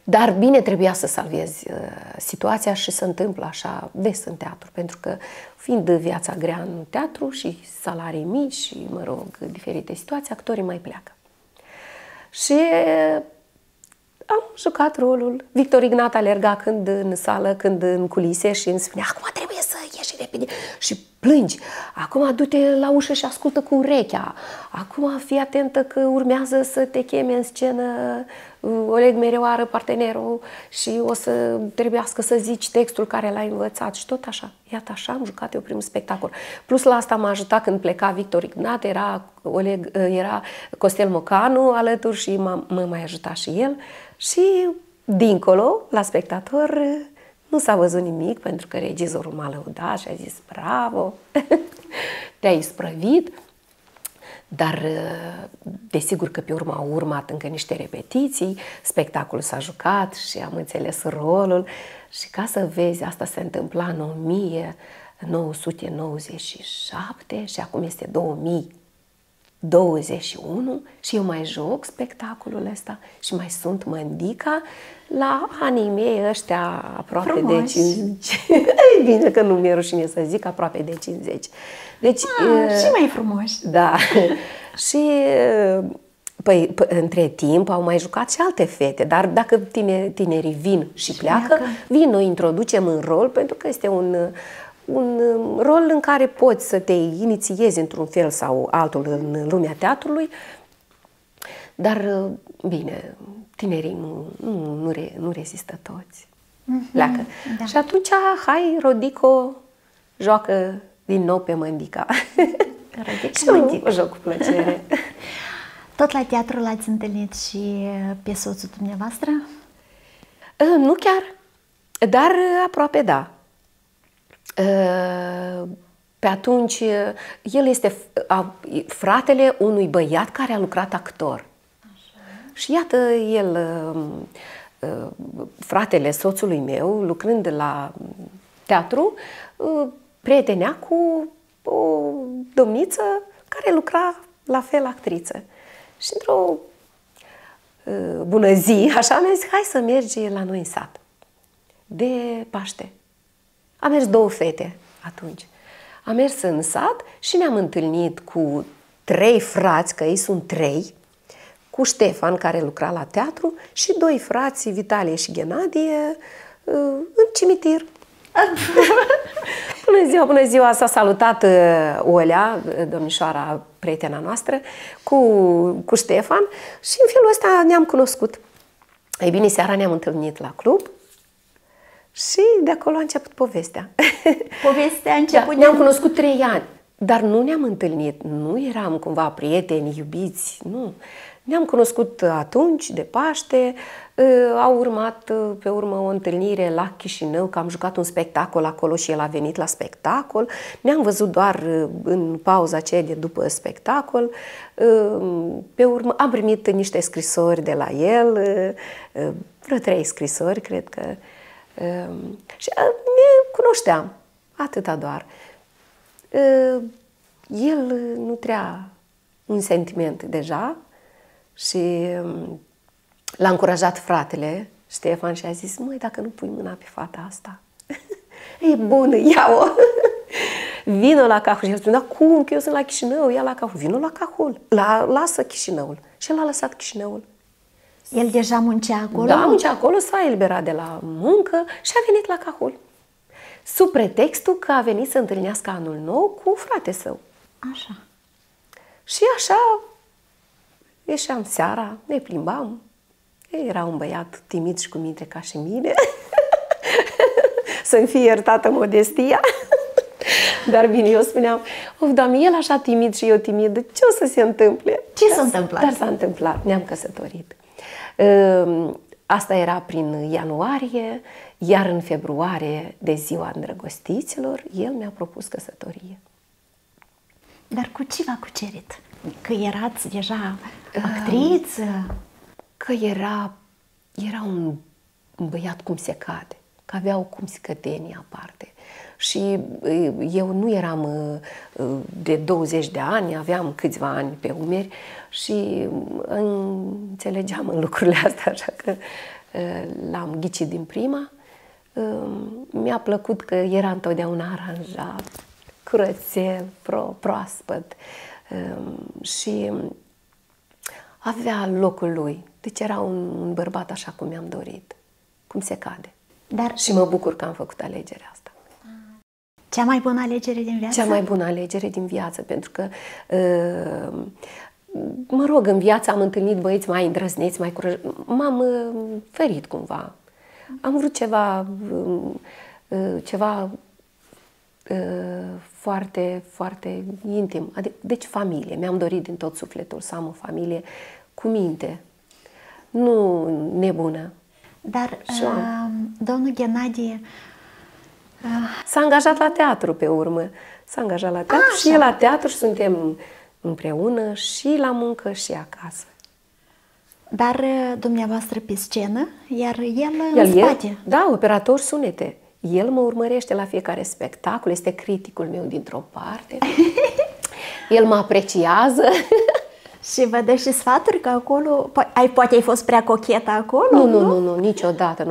Dar bine trebuia să salvezi situația și se întâmplă așa des în teatru, pentru că fiind viața grea în teatru și salarii mici și, mă rog, diferite situații, actorii mai pleacă. Și am jucat rolul. Victor Ignat alerga când în sală, când în culise și îmi spunea, acum trebuie să ieși repede și plângi. Acum du-te la ușă și ascultă cu urechea. Acum fii atentă că urmează să te cheme în scenă Oleg Merioară, partenerul, și o să trebuiască să zici textul care l-ai învățat și tot așa. Iată, așa am jucat eu primul spectacol. Plus la asta m-a ajutat când pleca Victor Ignat, era Costel Mocanu alături și mă mai ajuta și el. Și dincolo, la spectator, nu s-a văzut nimic pentru că regizorul m-a lăudat și a zis bravo, te-ai isprăvit. Dar desigur că pe urmă au urmat încă niște repetiții, spectacolul s-a jucat și am înțeles rolul și ca să vezi, asta se întâmpla în 1997 și acum este 2021 și eu mai joc spectacolul ăsta și mai sunt Mândica la anii mei ăștia aproape frumoși. De 50. Bine că nu mi-e rușine să zic, aproape de 50. Deci, și mai frumoși. Da. Și păi, între timp au mai jucat și alte fete, dar dacă tinerii vin și pleacă, noi introducem în rol, pentru că este un rol în care poți să te inițiezi într-un fel sau altul în lumea teatrului, dar bine, tinerii nu rezistă toți. Pleacă. Da. Și atunci, hai, Rodico, joacă din nou pe Mândica. Și eu joc cu plăcere. Tot la teatru l-ați întâlnit și pe soțul dumneavoastră? Nu chiar, dar aproape da. Pe atunci, el este fratele unui băiat care a lucrat actor. Așa. Și iată, el, fratele soțului meu, lucrând la teatru, prietenea cu o domniță care lucra la fel actriță. Și într-o bună zi, așa, mi-a zis, hai să mergi la noi în sat de Paște. Am mers 2 fete atunci. Am mers în sat și ne-am întâlnit cu 3 frați, că ei sunt 3, cu Ștefan, care lucra la teatru, și doi frați, Vitalie și Ghenadie, în cimitir. Bună ziua, s-a salutat Olea, domnișoara, prietena noastră, cu Ștefan și în felul ăsta ne-am cunoscut. Ei bine, seara ne-am întâlnit la club și de acolo a început povestea. Povestea a început... Da, ne-am cunoscut 3 ani, dar nu ne-am întâlnit, nu eram cumva prieteni, iubiți, nu. Ne-am cunoscut atunci, de Paște, au urmat pe urmă o întâlnire la Chișinău, că am jucat un spectacol acolo și el a venit la spectacol. Ne-am văzut doar în pauza aceea de după spectacol. Pe urmă am primit niște scrisori de la el, vreo 3 scrisori, cred că. Și ne cunoșteam, atâta doar. El nutrea un sentiment deja și l-a încurajat fratele Ștefan și a zis: măi, dacă nu pui mâna pe fata asta, e bună, ia-o! Vino la Cahul. Și el spune: da, cum? Că eu sunt la Chișinău, ia la Cahul. Vino la Cahul, lasă Chișinăul. Și el a lăsat Chișinăul. El deja muncea acolo? Da, muncea acolo, s-a eliberat de la muncă și a venit la Cahul. Sub pretextul că a venit să întâlnească anul nou cu frate său. Așa. Și așa ieșeam seara, ne plimbam. Era un băiat timid și cu minte ca și mine. Să-mi fie iertată modestia. Dar bine, eu spuneam: of, Doamne, el așa timid și eu timid, ce o să se întâmple? Ce s-a întâmplat? Dar s-a întâmplat, ne-am căsătorit. Asta era prin ianuarie, iar în februarie, de ziua îndrăgostiților, el mi-a propus căsătorie. Dar cu ce v-a cucerit? Că erați deja actriță? Că era un băiat cum se cade, că avea o cumsicătenie aparte. Și eu nu eram de 20 de ani, aveam câțiva ani pe umeri și înțelegeam în lucrurile astea, așa că l-am ghicit din prima. Mi-a plăcut că era întotdeauna aranjat, curățel, proaspăt și avea locul lui. Deci era un bărbat așa cum mi-am dorit, cum se cade. Dar... Și mă bucur că am făcut alegerea asta. Cea mai bună alegere din viață? Cea mai bună alegere din viață, pentru că, mă rog, în viață am întâlnit băieți mai îndrăzneți, mai curajoși. M-am ferit cumva. Am vrut ceva foarte, foarte intim. Deci familie. Mi-am dorit din tot sufletul să am o familie cu minte, nu nebună. Dar domnul Ghenadie s-a angajat la teatru pe urmă. S-a angajat la teatru și el la teatru și suntem împreună și la muncă și acasă. Dar dumneavoastră pe scenă, iar el în spate. Da, operator sunete. El mă urmărește la fiecare spectacol, este criticul meu dintr-o parte. El mă apreciază. Și vă dă și sfaturi că acolo, poate ai fost prea cochetă acolo? Nu, niciodată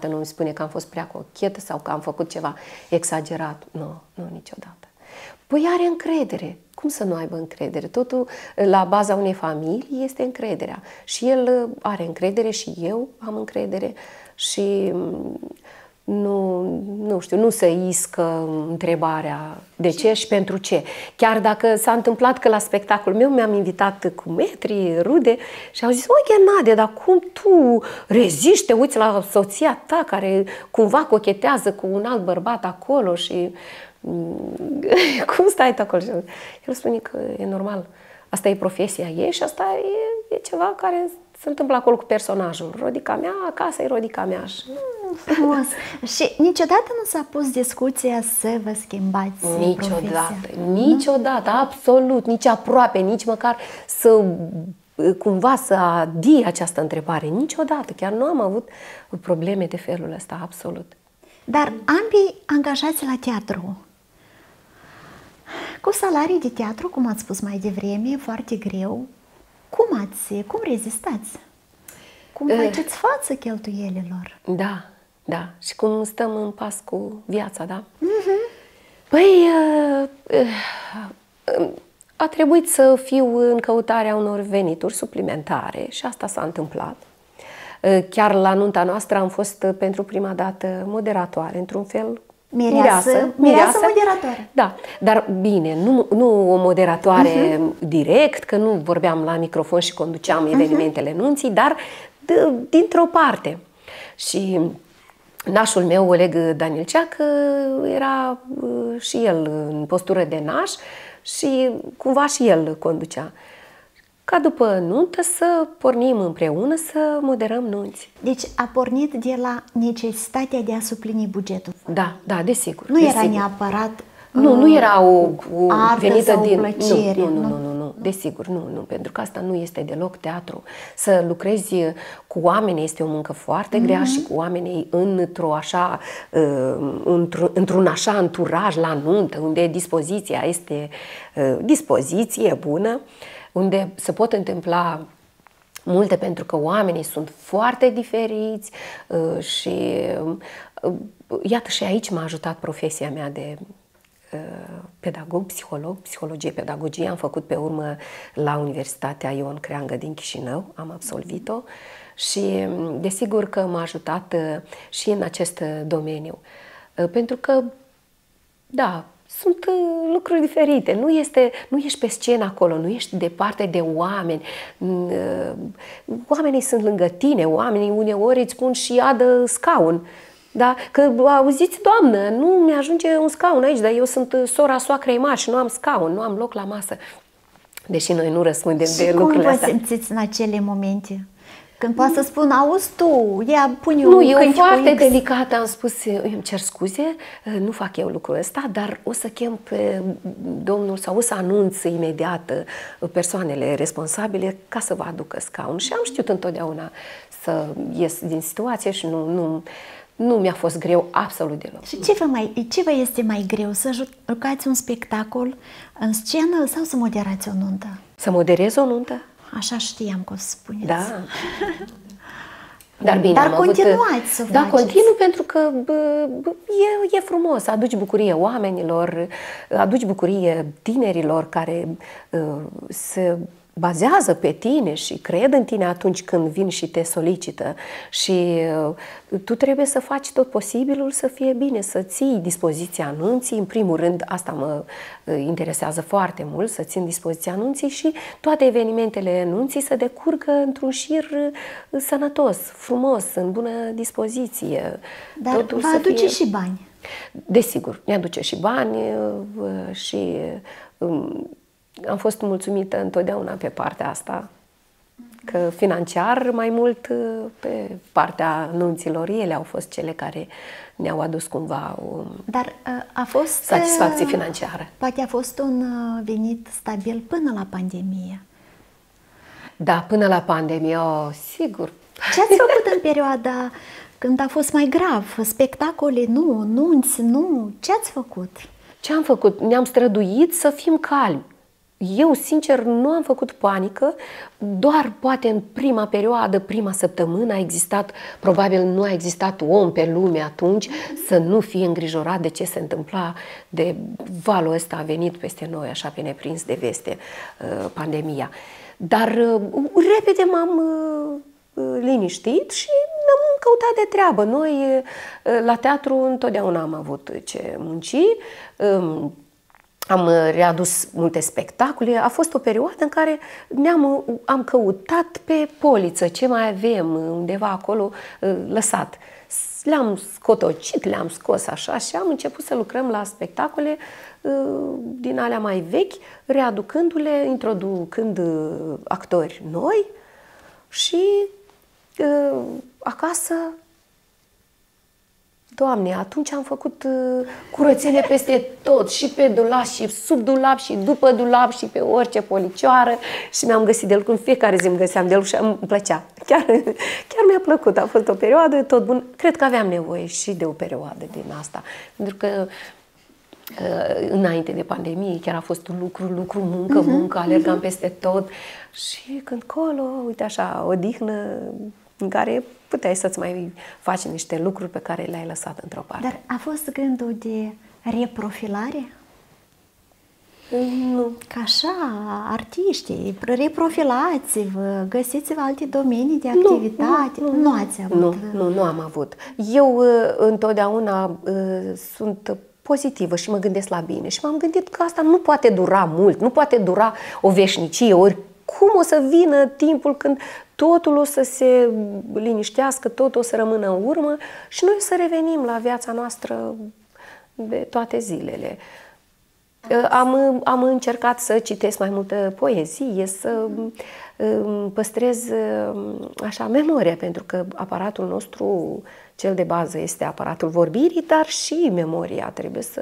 nu îmi spune că am fost prea cochetă sau că am făcut ceva exagerat. Nu, niciodată. Păi are încredere. Cum să nu aibă încredere? Totul la baza unei familii este încrederea. Și el are încredere și eu am încredere și nu știu, nu se iscă întrebarea de ce și pentru ce. Chiar dacă s-a întâmplat că la spectacolul meu mi-am invitat cu metri, rude și au zis: mă, Ghenadie, dar cum tu reziști, te uiți la soția ta care cumva cochetează cu un alt bărbat acolo și cum stai tu acolo? El spune că e normal, asta e profesia ei și asta e ceva care se întâmplă acolo cu personajul. Rodica mea, acasă e Rodica mea. Frumos. Și niciodată nu s-a pus discuția să vă schimbați profesia? Niciodată, absolut, nici aproape, nici măcar cumva să adie această întrebare. Niciodată, chiar nu am avut probleme de felul ăsta, absolut. Dar ambii angajați la teatru, cu salarii de teatru, cum ați spus mai devreme, foarte greu. Cum rezistați? Cum faceți față cheltuielilor? Da. Și cum stăm în pas cu viața, da? Păi, a trebuit să fiu în căutarea unor venituri suplimentare și asta s-a întâmplat. Chiar la nunta noastră am fost pentru prima dată moderatoare, într-un fel. Mireasă moderatoare. Da, dar bine, nu o moderatoare direct, că nu vorbeam la microfon și conduceam evenimentele nunții, dar dintr-o parte. Și nașul meu, Oleg Danielceac, era și el în postură de naș și cumva și el conducea. Ca după nuntă să pornim împreună să moderăm nunți. Deci a pornit de la necesitatea de a suplini bugetul. Da, desigur. Nu era neapărat nu era o venită sau din plăcere. Nu, desigur, nu, pentru că asta nu este deloc teatru. Să lucrezi cu oameni este o muncă foarte grea și cu oamenii într-un așa anturaj la nuntă, unde dispoziția este dispoziție bună, unde se pot întâmpla multe, pentru că oamenii sunt foarte diferiți și iată, și aici m-a ajutat profesia mea de pedagog, psihologie, pedagogie. Am făcut pe urmă la Universitatea Ion Creangă din Chișinău, am absolvit-o și desigur că m-a ajutat și în acest domeniu. Pentru că, da, sunt lucruri diferite. Nu ești pe scenă acolo, nu ești departe de oameni. Oamenii sunt lângă tine, oamenii uneori îți spun și adă scaun. Da? Că auziți, doamnă, nu mi-ajunge un scaun aici, dar eu sunt sora soacrei mari și nu am scaun, nu am loc la masă. Deși noi nu răspundem de lucrurile astea. Și cum vă simțiți în acele momente? Când poate să spun, auzi tu, ia pune Nu, eu foarte delicată am spus, îmi cer scuze, nu fac eu lucrul ăsta, dar o să chem pe domnul sau o să anunț imediat persoanele responsabile ca să vă aducă scaun. Și am știut întotdeauna să ies din situație și nu mi-a fost greu absolut deloc. Și ce vă este mai greu? Să jucați un spectacol în scenă sau să moderați o nuntă? Să moderez o nuntă? Așa știam că o să spuneți. Da. Dar bine, dar continuați să faceți. Da, continuu pentru că e frumos, aduci bucurie oamenilor, aduci bucurie tinerilor care se bazează pe tine și cred în tine atunci când vin și te solicită și tu trebuie să faci tot posibilul să fie bine, să ții dispoziția anunții. În primul rând, asta mă interesează foarte mult, să țin dispoziția anunții și toate evenimentele anunții să decurgă într-un șir sănătos, frumos, în bună dispoziție. Dar totul vă aduce și bani. Desigur, ne aduce și bani și am fost mulțumită întotdeauna pe partea asta, că financiar mai mult pe partea nunților, ele au fost cele care ne-au adus cumva o satisfacție financiară. Poate a fost un venit stabil până la pandemie. Da, până la pandemie, sigur. Ce ați făcut în perioada când a fost mai grav? Spectacole nu, nunți nu. Ce ați făcut? Ce am făcut? Ne-am străduit să fim calmi. Eu, sincer, nu am făcut panică, doar poate în prima perioadă, prima săptămână a existat, probabil nu a existat om pe lume atunci să nu fie îngrijorat de ce se întâmpla, de valul ăsta a venit peste noi, așa pe neprins de veste, pandemia. Dar repede m-am liniștit și am căutat de treabă. Noi la teatru întotdeauna am avut ce munci, am readus multe spectacole. A fost o perioadă în care am căutat pe poliță ce mai avem undeva acolo lăsat. Le-am scotocit, le-am scos așa și am început să lucrăm la spectacole din alea mai vechi, readucându-le, introducând actori noi și acasă, Doamne, atunci am făcut curățenie peste tot, și pe dulap, și sub dulap, și după dulap, și pe orice policioară și mi-am găsit de lucru, în fiecare zi îmi găseam de lucru și îmi plăcea. Chiar mi-a plăcut, a fost o perioadă tot bun. Cred că aveam nevoie și de o perioadă din asta, pentru că înainte de pandemie chiar a fost un lucru, muncă, alergam peste tot și când colo, uite așa, odihnă în care puteai să-ți mai faci niște lucruri pe care le-ai lăsat într-o parte. Dar a fost gândul de reprofilare? Nu. Ca așa, artiștii, reprofilați-vă, găsiți-vă alte domenii de activitate. Nu ați avut. Nu am avut. Eu întotdeauna sunt pozitivă și mă gândesc la bine. Și m-am gândit că asta nu poate dura mult, nu poate dura o veșnicie, oricum o să vină timpul când totul o să se liniștească, totul o să rămână în urmă și noi o să revenim la viața noastră de toate zilele. Am încercat să citesc mai multă poezie, să păstrez așa memoria, pentru că aparatul nostru cel de bază este aparatul vorbirii, dar și memoria. Trebuie să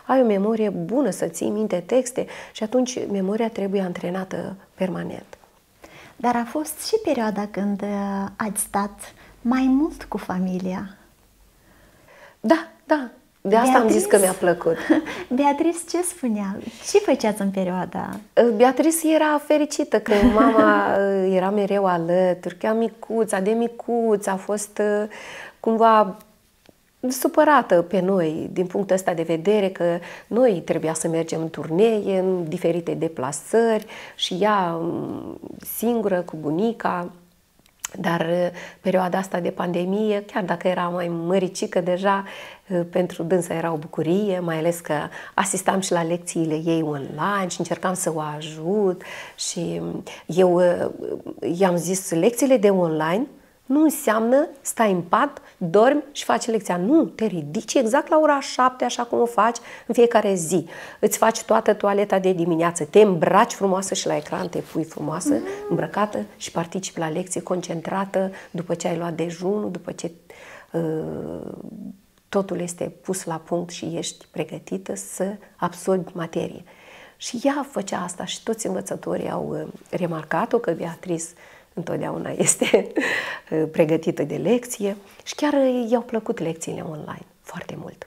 ai o memorie bună, să ții minte texte și atunci memoria trebuie antrenată permanent. Dar a fost și perioada când ați stat mai mult cu familia. Da. De asta am zis că mi-a plăcut. Beatrice ce spunea? Ce făceați în perioada? Beatrice era fericită că mama era mereu alături, că de micuță a fost cumva supărată pe noi din punctul ăsta de vedere că noi trebuia să mergem în turnee, în diferite deplasări și ea singură cu bunica. Dar perioada asta de pandemie, chiar dacă era mai măricică deja, pentru dânsa era o bucurie, mai ales că asistam și la lecțiile ei online și încercam să o ajut. Și eu i-am zis, lecțiile de online nu înseamnă stai în pat, dormi și faci lecția. Nu, te ridici exact la ora 7, așa cum o faci în fiecare zi. Îți faci toată toaleta de dimineață, te îmbraci frumoasă și la ecran te pui frumoasă, îmbrăcată și participi la lecție concentrată după ce ai luat dejunul, după ce totul este pus la punct și ești pregătită să absorbi materie. Și ea făcea asta și toți învățătorii au remarcat-o că Beatrice întotdeauna este pregătită de lecție și chiar i-au plăcut lecțiile online foarte mult.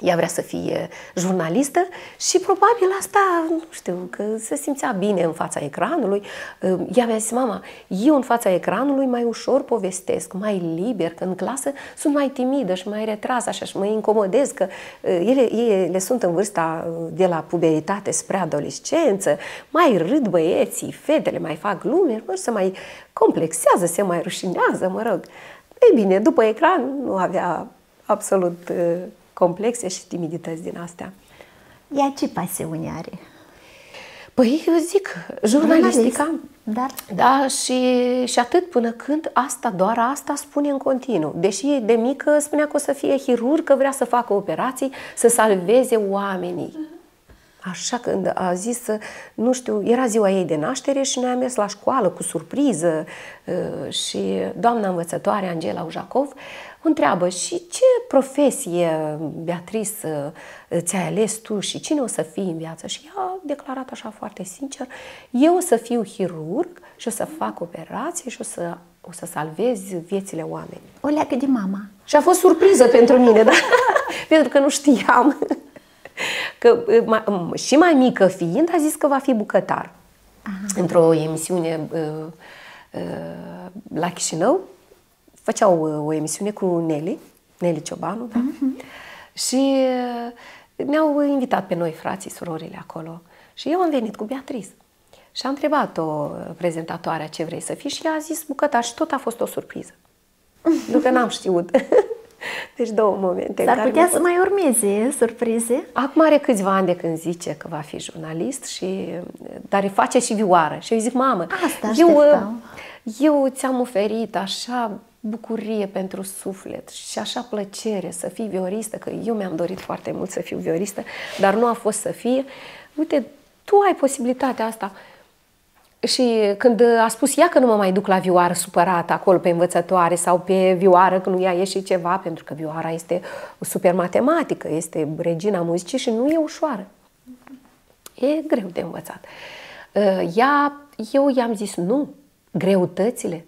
Ea vrea să fie jurnalistă și probabil asta, nu știu, că se simțea bine în fața ecranului. Ea mi-a zis, mama, eu în fața ecranului mai ușor povestesc, mai liber, că în clasă sunt mai timidă și mai retrasă așa și mă incomodez că ele sunt în vârsta de la puberitate spre adolescență, mai râd băieții, fetele mai fac glume, se mai complexează, se mai rușinează, mă rog. Ei bine, după ecran nu avea absolut complexe și timidități din astea. Ea ce pasiune are? Păi, eu zic, jurnalistica. Da, și atât până când doar asta spune în continuu. Deși de mică spunea că o să fie chirurg, că vrea să facă operații, să salveze oamenii. Așa când a zis, nu știu, era ziua ei de naștere și noi am mers la școală cu surpriză și doamna învățătoare, Angela Ujacov, o întreabă, și ce profesie, Beatrice, ți-ai ales tu și cine o să fii în viață? Și ea a declarat așa foarte sincer, eu o să fiu chirurg și o să fac operații și o să salvez viețile oamenilor. O leagă de mama. Și a fost surpriză pentru mine, da? Pentru că nu știam. Că, și mai mică fiind, a zis că va fi bucătar. Într-o emisiune la Chișinău, făceau o emisiune cu Nelly Ciobanu, da? Și ne-au invitat pe noi, frații, surorile acolo. Și eu am venit cu Beatrice. Și am întrebat-o prezentatoarea ce vrei să fii și ea a zis bucătar și tot a fost o surpriză. Pentru că n-am știut. Deci două momente. S-ar putea să mai urmeze surprize. Acum are câțiva ani de când zice că va fi jurnalist, dar îi face și vioară. Și eu zic, mamă, eu ți-am oferit așa bucurie pentru suflet și așa plăcere să fii vioristă, că eu mi-am dorit foarte mult să fiu vioristă, dar nu a fost să fie. Uite, tu ai posibilitatea asta. Și când a spus ea că nu mă mai duc la vioară supărată acolo pe învățătoare sau pe vioară că nu i-a ieșit ceva, pentru că vioara este o super matematică, este regina muzicii și nu e ușoară. E greu de învățat. Eu i-am zis nu, greutățile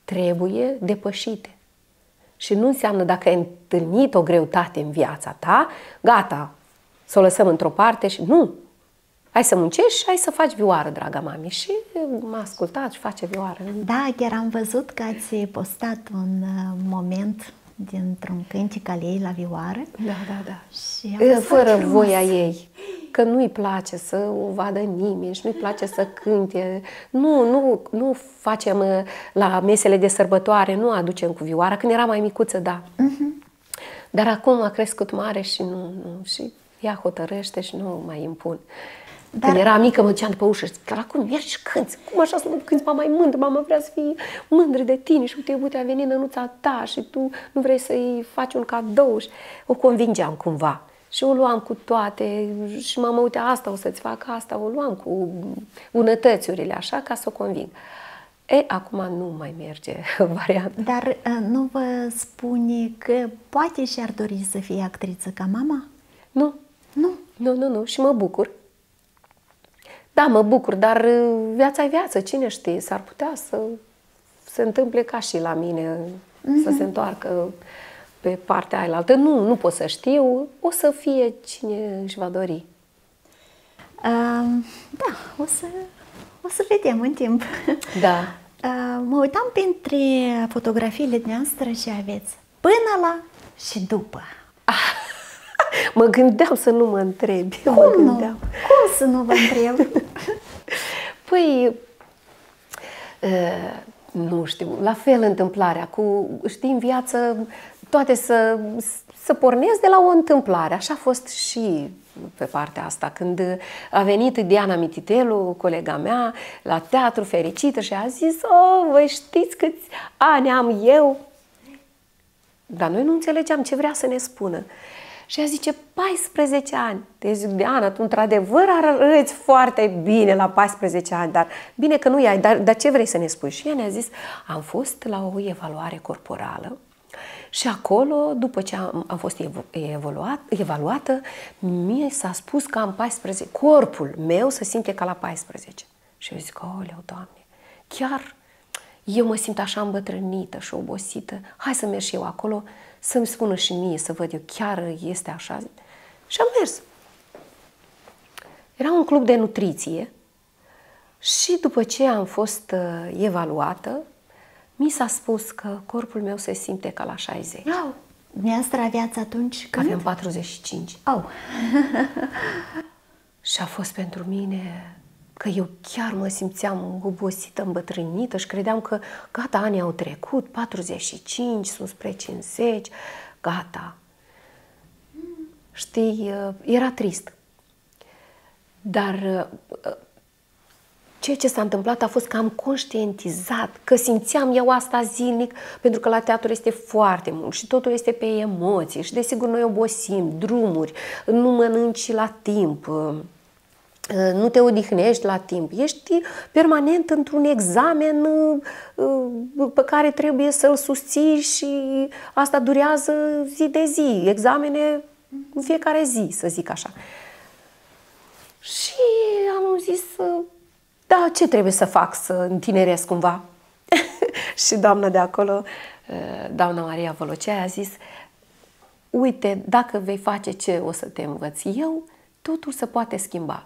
trebuie depășite. Și nu înseamnă dacă ai întâlnit o greutate în viața ta, gata, să o lăsăm într-o parte și nu. Hai să muncești și hai să faci vioară, draga mami. Și m-a ascultat și face vioară. Da, chiar am văzut că ați postat un moment dintr-un cântic al ei la vioară. Da. Și fără voia ei. că nu-i place să o vadă nimeni și nu-i place să cânte. Nu facem la mesele de sărbătoare, nu aducem cu vioara. Când era mai micuță, da. Dar acum a crescut mare și și ea hotărăște și nu mai impun. Când era mică, mă duceam după ușă și zic, acum mergi și cânti. Cum așa să mă cânti, mama e mândră, mama vrea să fie mândră de tine și uite, a venit nănuța ta și tu nu vrei să-i faci un cadou. Și o convingeam cumva. Și o luam cu toate și mama, uite, asta o să-ți fac, asta o luam cu bunătățurile așa ca să o conving. Acum nu mai merge varianta. Dar nu vă spune că poate și-ar dori să fie actriță ca mama? Nu. Nu. Și mă bucur. Da, mă bucur, dar viața e viață. Cine știe? S-ar putea să se întâmple ca și la mine, să se întoarcă pe partea ailaltă. Nu pot să știu. O să fie cine își va dori. Da, o să vedem în timp. Da. Mă uitam printre fotografiile noastre și aveți până la și după. Mă gândeam să nu mă întrebi. Cum să nu vă întreb? Păi, nu știu, la fel întâmplarea știi, în viață toate să pornesc de la o întâmplare. Așa a fost și pe partea asta. Când a venit Diana Mititelu, colega mea, la teatru, fericită, și a zis, voi știți câți ani am eu? Dar noi nu înțelegeam ce vrea să ne spună. Și ea zice, 14 ani. Deci zic, Diana, tu într-adevăr arăți foarte bine la 14 ani, dar bine că nu ai, dar ce vrei să ne spui? Și ea ne-a zis, am fost la o evaluare corporală și acolo, după ce am fost evaluată, mie s-a spus că am 14, corpul meu se simte ca la 14. Și eu zic, oleu, Doamne, chiar eu mă simt așa îmbătrânită și obosită, hai să merg și eu acolo, să-mi spună și mie, să văd eu, chiar este așa? Și am mers. Era un club de nutriție și după ce am fost evaluată, mi s-a spus că corpul meu se simte ca la 60. Dumneavoastră aveați atunci când? Aveam 45. Și a fost pentru mine că eu chiar mă simțeam obosită, îmbătrânită și credeam că gata, anii au trecut, 45, sunt spre 50, gata. Știi, era trist. Dar ceea ce s-a întâmplat a fost că am conștientizat, că simțeam eu asta zilnic, pentru că la teatru este foarte mult și totul este pe emoții și desigur noi obosim, drumuri, nu mănânci la timp, nu te odihnești la timp, ești permanent într-un examen pe care trebuie să-l susții și asta durează zi de zi, examene în fiecare zi, să zic așa. Și am zis, da, ce trebuie să fac să întineresc cumva? Și doamna de acolo, doamna Maria Volocea, a zis, uite, dacă vei face ce o să te învăț eu, totul se poate schimba.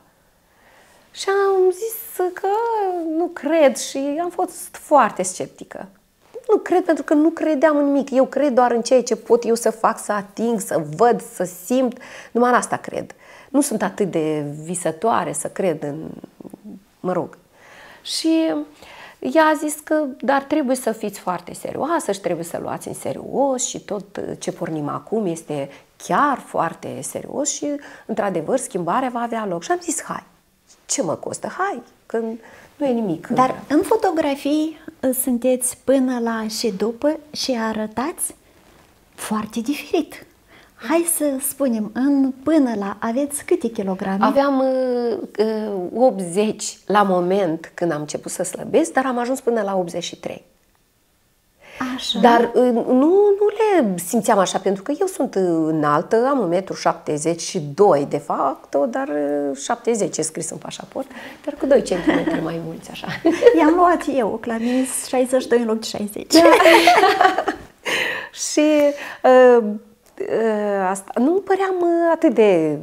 Și am zis că nu cred și am fost foarte sceptică. Nu cred pentru că nu credeam în nimic. Eu cred doar în ceea ce pot eu să fac, să ating, să văd, să simt. Numai în asta cred. Nu sunt atât de visătoare să cred în... Mă rog. Și ea a zis că dar trebuie să fiți foarte serioasă și trebuie să luați în serios și tot ce pornim acum este chiar foarte serios și într-adevăr schimbarea va avea loc. Și am zis, hai. Ce mă costă? Hai, că nu e nimic. Dar în fotografii sunteți până la și după și arătați foarte diferit. Hai să spunem, până la aveți câte kilograme? Aveam 80 la moment când am început să slăbesc, dar am ajuns până la 83. Așa. Dar nu le simțeam așa, pentru că eu sunt înaltă, am 1,72 m de fapt, dar 70 e scris în pașaport, dar cu 2 cm mai mulți, așa. I-am luat eu, la mine 62 în loc de 60. Da. Și asta, nu păream atât de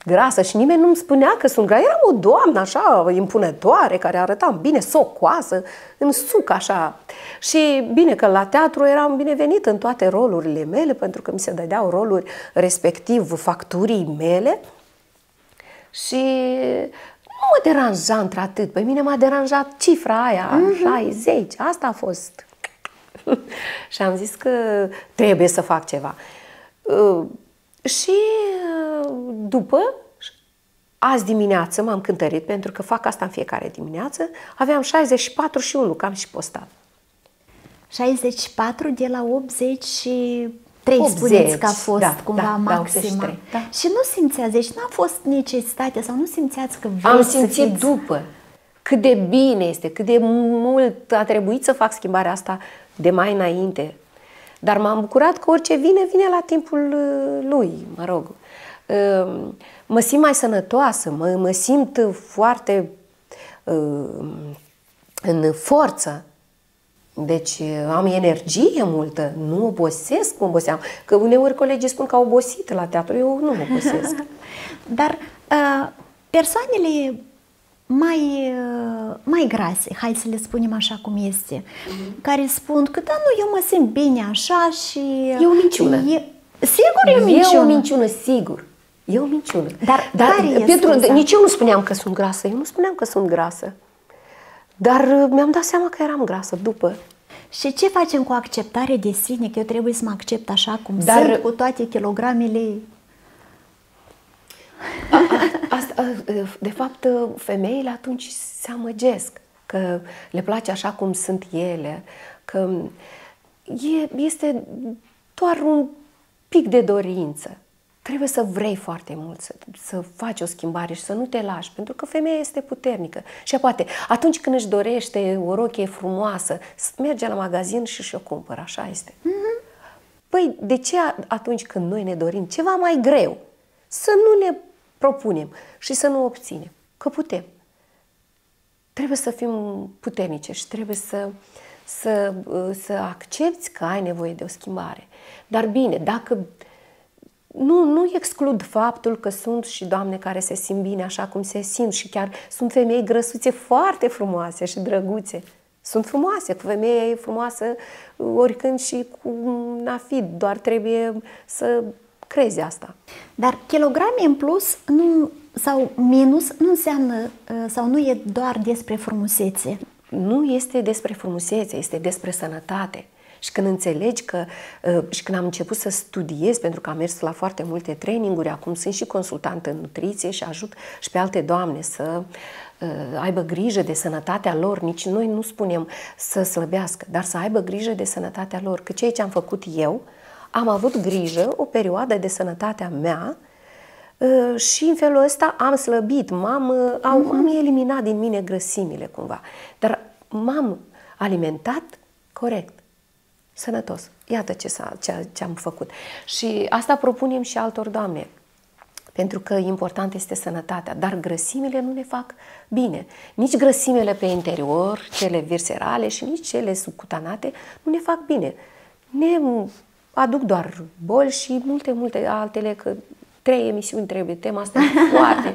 grasă și nimeni nu-mi spunea că sunt grasă. Eram o doamnă așa impunătoare, care arătam bine, socoasă, în suc așa. Și bine că la teatru eram binevenită în toate rolurile mele, pentru că mi se dădeau roluri respectiv facturii mele. Și nu mă deranja într-atât. Pe mine m-a deranjat cifra aia, 60. Asta a fost. Și am zis că trebuie să fac ceva. Și după, azi dimineață m-am cântărit, pentru că fac asta în fiecare dimineață, aveam 64 și 1, că am și postat. 64 de la 83, 80, spuneți că a fost cumva maxima. Și nu simțeați, deci n-a fost necesitate sau nu simțeați că vreți am simțit după cât de bine este, cât de mult a trebuit să fac schimbarea asta de mai înainte. Dar m-am bucurat că orice vine, vine la timpul lui, mă rog. Mă simt mai sănătoasă, mă simt foarte în forță. Deci am energie multă, nu obosesc cum oboseam. Că uneori colegii spun că au obosit la teatru, eu nu obosesc. Dar persoanele mai grase, hai să le spunem așa cum este, care spun că da, nu, eu mă simt bine așa și... E o minciună. Sigur e o minciună. E o minciună, sigur. E o minciună. Dar Petru, nici eu nu spuneam că sunt grasă, eu nu spuneam că sunt grasă. Dar mi-am dat seama că eram grasă după. Și ce facem cu acceptarea de sine? Că eu trebuie să mă accept așa cum sunt, cu toate kilogramele. De fapt, femeile atunci se amăgesc, că le place așa cum sunt ele, că este doar un pic de dorință. Trebuie să vrei foarte mult să faci o schimbare și să nu te lași, pentru că femeia este puternică. Și poate, atunci când își dorește o rochie frumoasă, merge la magazin și și-o cumpără, așa este. Păi, de ce atunci când noi ne dorim ceva mai greu, să nu ne propunem și să nu obținem? Că putem. Trebuie să fim puternice și trebuie să accepti că ai nevoie de o schimbare. Dar bine, dacă... Nu exclud faptul că sunt și doamne care se simt bine așa cum se simt și chiar sunt femei grăsuțe foarte frumoase și drăguțe. Sunt frumoase, cu femeie e frumoasă oricând și cu nafid, doar trebuie să crezi asta. Dar kilograme în plus sau minus nu înseamnă sau nu e doar despre frumusețe. Nu este despre frumusețe, este despre sănătate. Și când înțelegi că, și când am început să studiez, pentru că am mers la foarte multe traininguri, acum sunt și consultant în nutriție și ajut și pe alte doamne să aibă grijă de sănătatea lor. Nici noi nu spunem să slăbească, dar să aibă grijă de sănătatea lor. Că ceea ce am făcut eu, am avut grijă o perioadă de sănătatea mea și în felul ăsta am slăbit, am eliminat din mine grăsimile cumva. Dar m-am alimentat corect. Sănătos. Iată ce am făcut. Și asta propunem și altor doamne. Pentru că important este sănătatea, dar grăsimile nu ne fac bine. Nici grăsimile pe interior, cele viscerale și nici cele subcutanate nu ne fac bine. Ne aduc doar boli și multe altele, că 3 emisiuni trebuie. Tema asta e foarte,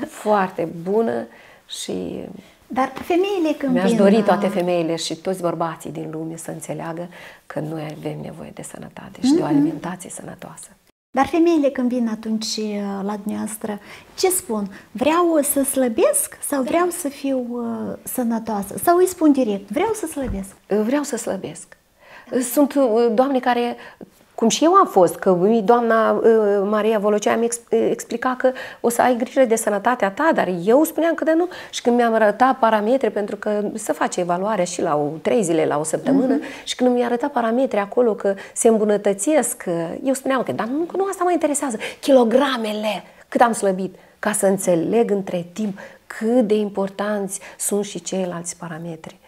foarte bună și... Dar femeile când mi-aș dori toate femeile și toți bărbații din lume să înțeleagă că noi avem nevoie de sănătate și de o alimentație sănătoasă. Dar femeile când vin atunci la dumneavoastră, ce spun? Vreau să slăbesc sau vreau să fiu sănătoasă? Sau îi spun direct, vreau să slăbesc? Vreau să slăbesc. Sunt doamne care... Cum și eu am fost, că doamna Maria Volocea mi explica că o să ai grijă de sănătatea ta, dar eu spuneam că de nu. Și când mi-am arătat parametri, pentru că se face evaluarea și la 3 zile, la o săptămână, și când mi-a arătat parametri acolo că se îmbunătățesc, eu spuneam că dar nu asta mă interesează, kilogramele, cât am slăbit, ca să înțeleg între timp cât de importanți sunt și ceilalți parametri.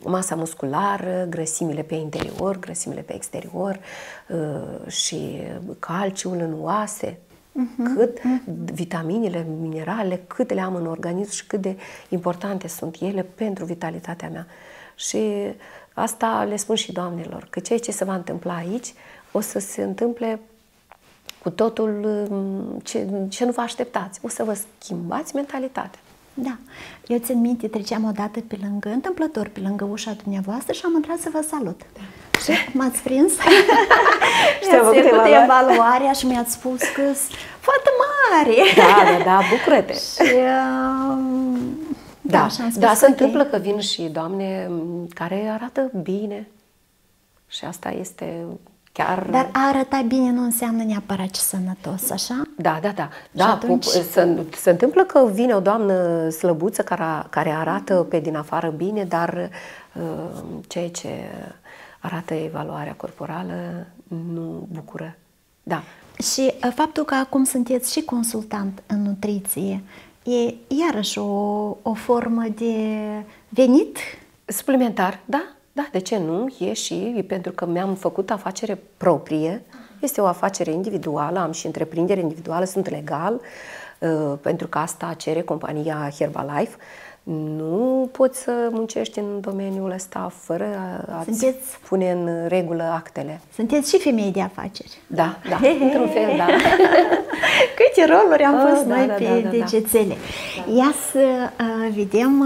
Masa musculară, grăsimile pe interior, grăsimile pe exterior și calciul în oase, cât vitaminele, mineralele, cât le am în organism și cât de importante sunt ele pentru vitalitatea mea. Și asta le spun și doamnelor, că ceea ce se va întâmpla aici o să se întâmple cu totul ce nu vă așteptați. O să vă schimbați mentalitatea. Da. Eu țin minte, treceam odată pe lângă, întâmplător, pe lângă ușa dumneavoastră și am intrat să vă salut. Da. Și m-ați prins. Mi-ați făcut evaluarea și mi-ați spus că foarte mare! Da, bucură-te! Și, da, se întâmplă că vin și doamne care arată bine și asta este chiar... Dar a arăta bine nu înseamnă neapărat și sănătos, așa? Da, atunci... se întâmplă că vine o doamnă slăbuță care arată pe din afară bine, dar ceea ce arată evaluarea corporală nu bucură. Da. Și faptul că acum sunteți și consultant în nutriție, e iarăși o formă de venit? Suplimentar, da, de ce nu? E și pentru că mi-am făcut afacere proprie, este o afacere individuală, am și întreprindere individuală, sunt legal, pentru că asta cere compania Herbalife. Nu poți să muncești în domeniul ăsta fără a-ți pune în regulă actele. Sunteți și femei de afaceri. Da, într-un fel, da. Câte roluri am pus noi pe degețele. Ia să vedem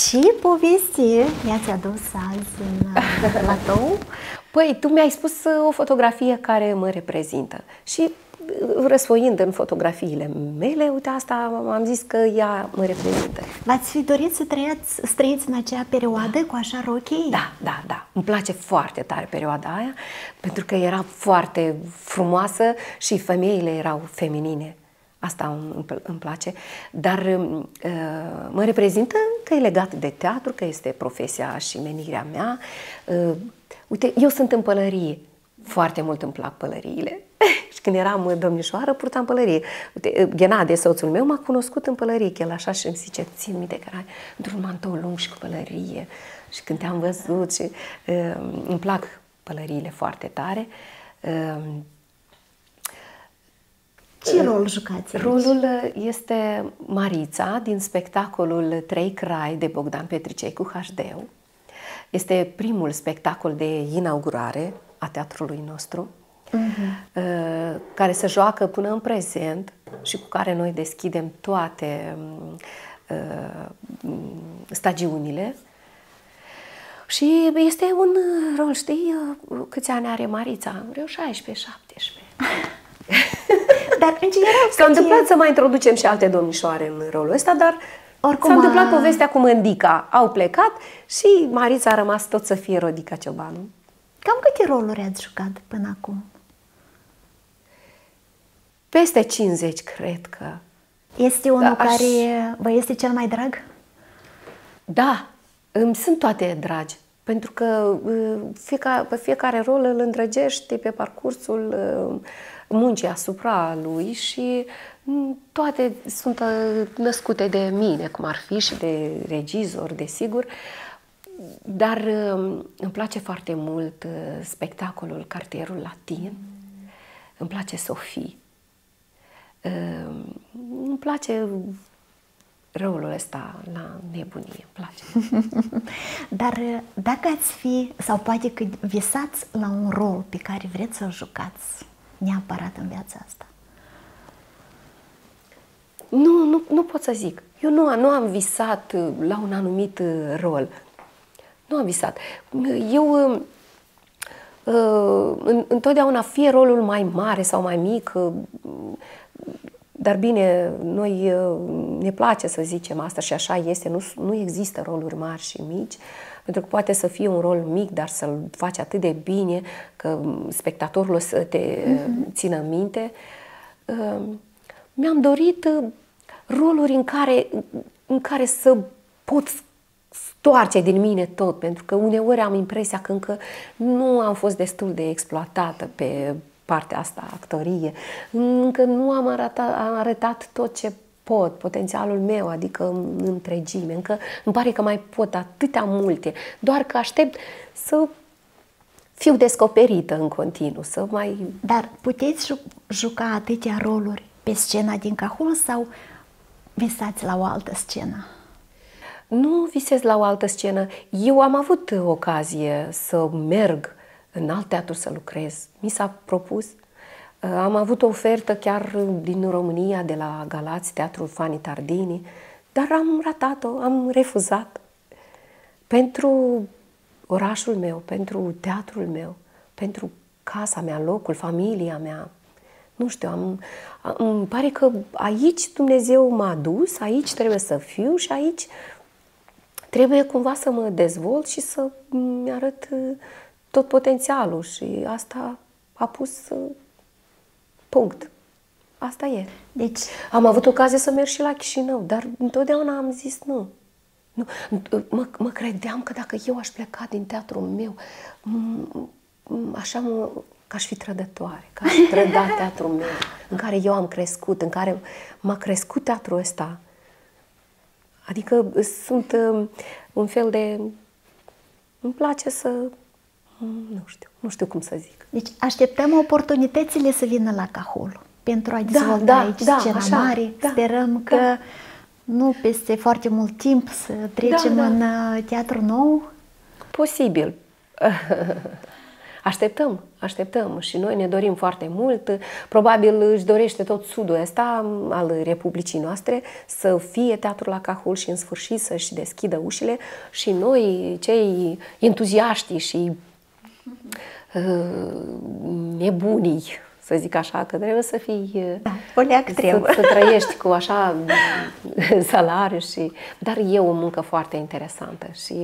ce poveste i-ați adus azi în platou. Păi, tu mi-ai spus o fotografie care mă reprezintă și răsfoind în fotografiile mele, uite, asta am zis că ea mă reprezintă. V-ați fi dorit să trăiți în acea perioadă cu așa rochii? Da. Îmi place foarte tare perioada aia, pentru că era foarte frumoasă și femeile erau feminine. Asta îmi place, dar mă reprezintă că e legat de teatru, că este profesia și menirea mea. Uite, eu sunt în pălărie. Foarte mult îmi plac pălăriile. Și când eram domnișoară, purtam pălărie. Uite, Ghenade, soțul meu, m-a cunoscut în pălărie, că el așa și îmi zice, țin minte că erai într-un mantou lung și cu pălărie. Și când te-am văzut și îmi plac pălăriile foarte tare. Ce rol jucați aici? Rolul este Marița din spectacolul Trei Crai de Bogdan Petricei cu HD-ul. Este primul spectacol de inaugurare a teatrului nostru, care se joacă până în prezent și cu care noi deschidem toate stagiunile. Și este un rol, știi, câți ani are Marița? Vreo 16-17. Dar în general s-a întâmplat să mai introducem și alte domnișoare în rolul ăsta, dar s-a întâmplat povestea cu Mândica. Au plecat și Marița a rămas tot să fie Rodica Ciobanu. Cam câte roluri ați jucat până acum? Peste 50, cred că. Este unul care vă este cel mai drag? Da, îmi sunt toate dragi. Pentru că pe fiecare rol îl îndrăgești pe parcursul muncii asupra lui și toate sunt născute de mine, cum ar fi, și de regizor, desigur. Dar îmi place foarte mult spectacolul Cartierul Latin, îmi place Sofie, îmi place rolul ăsta la nebunie, îmi place. Dar dacă ați fi, sau poate că visați la un rol pe care vreți să-l jucați neapărat în viața asta? Nu pot să zic. Eu nu am visat la un anumit rol. Nu am visat. Eu întotdeauna, fie rolul mai mare sau mai mic, dar bine, noi ne place să zicem asta și așa este, nu există roluri mari și mici, pentru că poate să fie un rol mic, dar să-l faci atât de bine că spectatorul o să te țină minte. Mi-am dorit roluri în care să pot stoarce din mine tot, pentru că uneori am impresia că încă nu am fost destul de exploatată pe partea asta, actorie. Încă nu am arătat tot ce pot, potențialul meu, adică în întregime. Încă îmi pare că mai pot atâtea multe, doar că aștept să fiu descoperită în continuu, să mai... Dar puteți juca atâtea roluri pe scena din Cahul sau visați la o altă scenă? Nu visez la o altă scenă. Eu am avut ocazie să merg în alt teatru să lucrez. Mi s-a propus. Am avut o ofertă chiar din România, de la Galați, Teatrul Fani Tardini, dar am ratat-o, am refuzat. Pentru orașul meu, pentru teatrul meu, pentru casa mea, locul, familia mea. Nu știu, îmi pare că aici Dumnezeu m-a dus, aici trebuie să fiu și aici trebuie cumva să mă dezvolt și să-mi arăt tot potențialul și asta a pus punct. Asta e. Deci, am avut ocazie să merg și la Chișinău, dar întotdeauna am zis nu. Mă credeam că dacă eu aș pleca din teatrul meu, așa că aș fi trădătoare, că aș trăda teatrul meu, în care eu am crescut, în care m-a crescut teatrul ăsta. Adică sunt un fel de... Îmi place să... Nu știu cum să zic. Deci așteptăm oportunitățile să vină la Cahul pentru a dezvolta aici scena mare. Sperăm că nu peste foarte mult timp să trecem în teatru nou. Posibil. Așteptăm și noi ne dorim foarte mult. Probabil își dorește tot sudul ăsta al Republicii noastre să fie teatrul la Cahul și în sfârșit să-și deschidă ușile și noi, cei entuziaști și nebunii, să zic așa, că trebuie să fii... o leacă treabă. Să trăiești cu așa salariu și... Dar e o muncă foarte interesantă și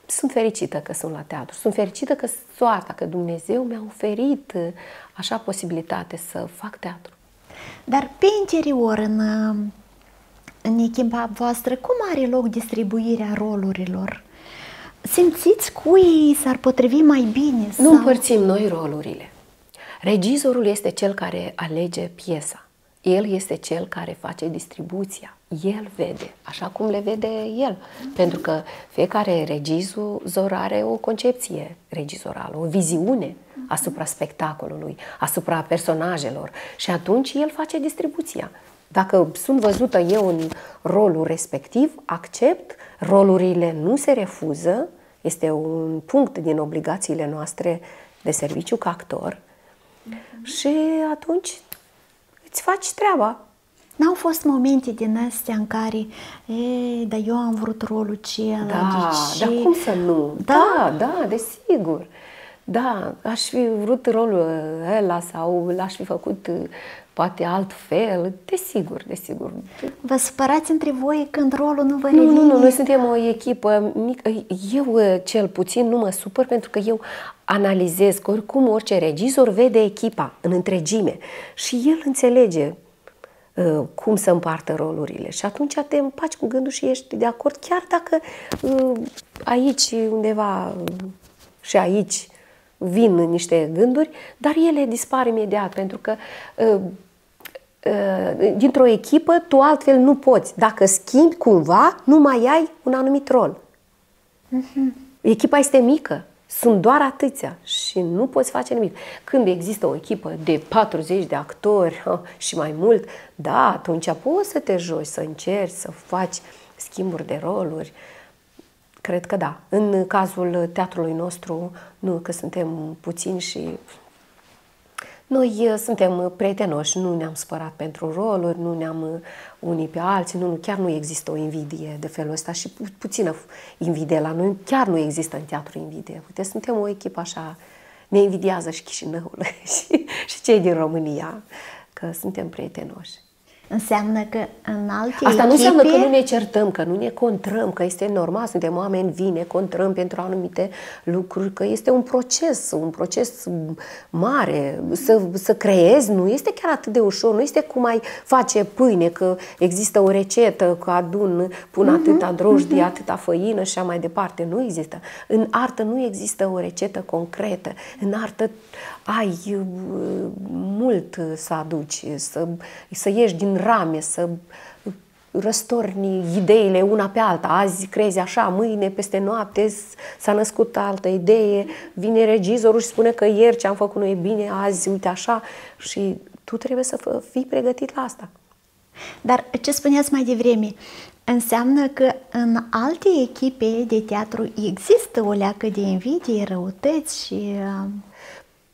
sunt fericită că sunt la teatru. Sunt fericită că soarta, că Dumnezeu mi-a oferit așa posibilitate să fac teatru. Dar pe interior, în echipa voastră, cum are loc distribuirea rolurilor? Simțiți cui s-ar potrivi mai bine? Nu împărțim noi rolurile. Regizorul este cel care alege piesa. El este cel care face distribuția. El vede, așa cum le vede el. Pentru că fiecare regizor are o concepție regizorală, o viziune asupra spectacolului, asupra personajelor. Și atunci el face distribuția. Dacă sunt văzută eu în rolul respectiv, accept, rolurile nu se refuză, este un punct din obligațiile noastre de serviciu ca actor și atunci îți faci treaba. N-au fost momente din astea în care, dar eu am vrut rolul acela. Dar cum să nu? Da, desigur. Da, aș fi vrut rolul ăla sau l-aș fi făcut poate altfel, desigur. Vă supărați între voi când rolul nu vă revine? Nu, noi suntem o echipă mică. Eu cel puțin nu mă supăr pentru că eu analizez că oricum orice regizor vede echipa în întregime și el înțelege cum să împartă rolurile și atunci te împaci cu gândul și ești de acord, chiar dacă aici undeva și aici vin niște gânduri, dar ele dispar imediat, pentru că dintr-o echipă tu altfel nu poți. Dacă schimbi cumva, nu mai ai un anumit rol. Echipa este mică, sunt doar atâția și nu poți face nimic. Când există o echipă de 40 de actori și mai mult, da, atunci poți să te joci, să încerci, să faci schimburi de roluri. Cred că da. În cazul teatrului nostru, nu, că suntem puțini și noi suntem prietenoși, nu ne-am spărat pentru roluri, nu ne-am unii pe alții, chiar nu există o invidie de felul ăsta și puțină invidie la noi, chiar nu există în teatru invidie. Uite, suntem o echipă așa, ne invidiază și Chișinăul și cei din România, că suntem prietenoși. Înseamnă că în alte Asta nu înseamnă că nu ne certăm, că nu ne contrăm, că este normal, suntem oameni vii, ne contrăm pentru anumite lucruri, că este un proces mare. Să creezi nu este chiar atât de ușor, nu este cum ai face pâine, că există o recetă, că pun atâta drojdie, atâta făină și așa mai departe. Nu există. În artă nu există o recetă concretă. În artă ai mult să aduci, să ieși din rame, să răstorni ideile una pe alta. Azi crezi așa, mâine, peste noapte, s-a născut altă idee, vine regizorul și spune că ieri ce am făcut nu e bine, azi uite așa și tu trebuie să fii pregătit la asta. Dar ce spuneați mai devreme, înseamnă că în alte echipe de teatru există o leacă de invidie, răutăți și...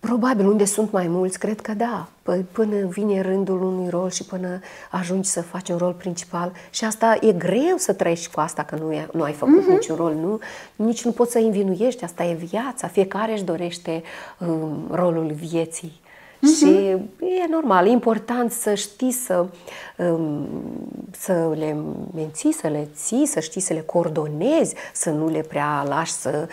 Probabil unde sunt mai mulți, cred că da. Până vine rândul unui rol și până ajungi să faci un rol principal și asta e greu să trăiești cu asta, că nu ai făcut niciun rol, nici nu poți să învinuiești, asta e viața, fiecare își dorește rolul vieții Și e normal, e important să știi să le menții, să le ții, să știi să le coordonezi, să nu le prea lași să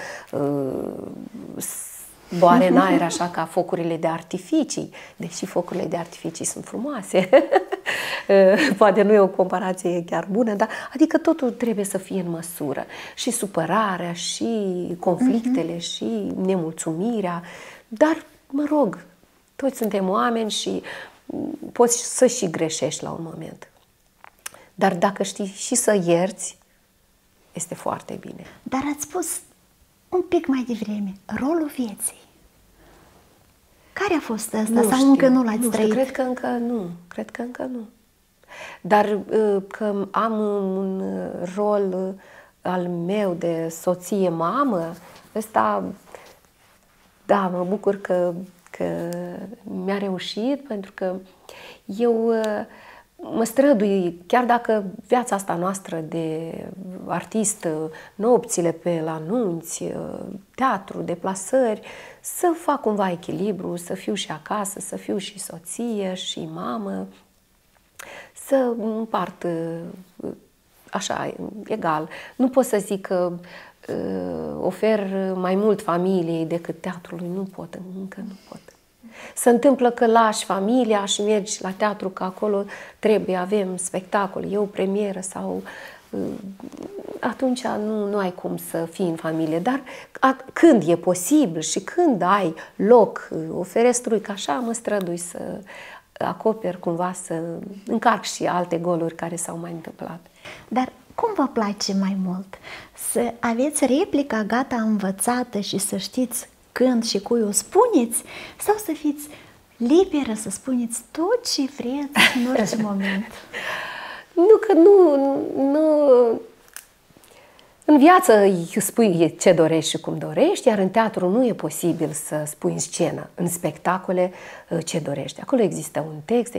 boare în aer așa ca focurile de artificii, deși focurile de artificii sunt frumoase. Poate nu e o comparație chiar bună, dar adică totul trebuie să fie în măsură. Și supărarea, și conflictele, și nemulțumirea. Dar, mă rog, toți suntem oameni și poți să și greșești la un moment. Dar dacă știi și să ierți, este foarte bine. Dar ați spus un pic mai devreme, rolul vieții. Care a fost ăsta? Nu Sau știu, încă nu l-ați trăit? Cred că încă nu. Cred că încă nu. Dar că am un rol al meu de soție, mamă, ăsta, da, mă bucur că mi-a reușit, pentru că eu mă strădui, chiar dacă viața asta noastră de artist, nopțile pe la nunți, teatru, deplasări, să fac cumva echilibru, să fiu și acasă, să fiu și soție și mamă, să împart așa, egal. Nu pot să zic că ofer mai mult familiei decât teatrului, nu pot, încă nu pot. Se întâmplă că lași familia și mergi la teatru, că acolo avem spectacol, e o premieră sau atunci nu ai cum să fii în familie. Dar când e posibil și când ai loc, o ferestruică așa, mă strădui să acoper cumva, să încarc și alte goluri care s-au mai întâmplat. Dar cum vă place mai mult? Să aveți replica gata învățată și să știți când și cui o spuneți, sau să fiți liberă să spuneți tot ce vreți în orice moment? Nu, că nu... În viață spui ce dorești și cum dorești, iar în teatru nu e posibil să spui în scenă, în spectacole, ce dorești. Acolo există un text,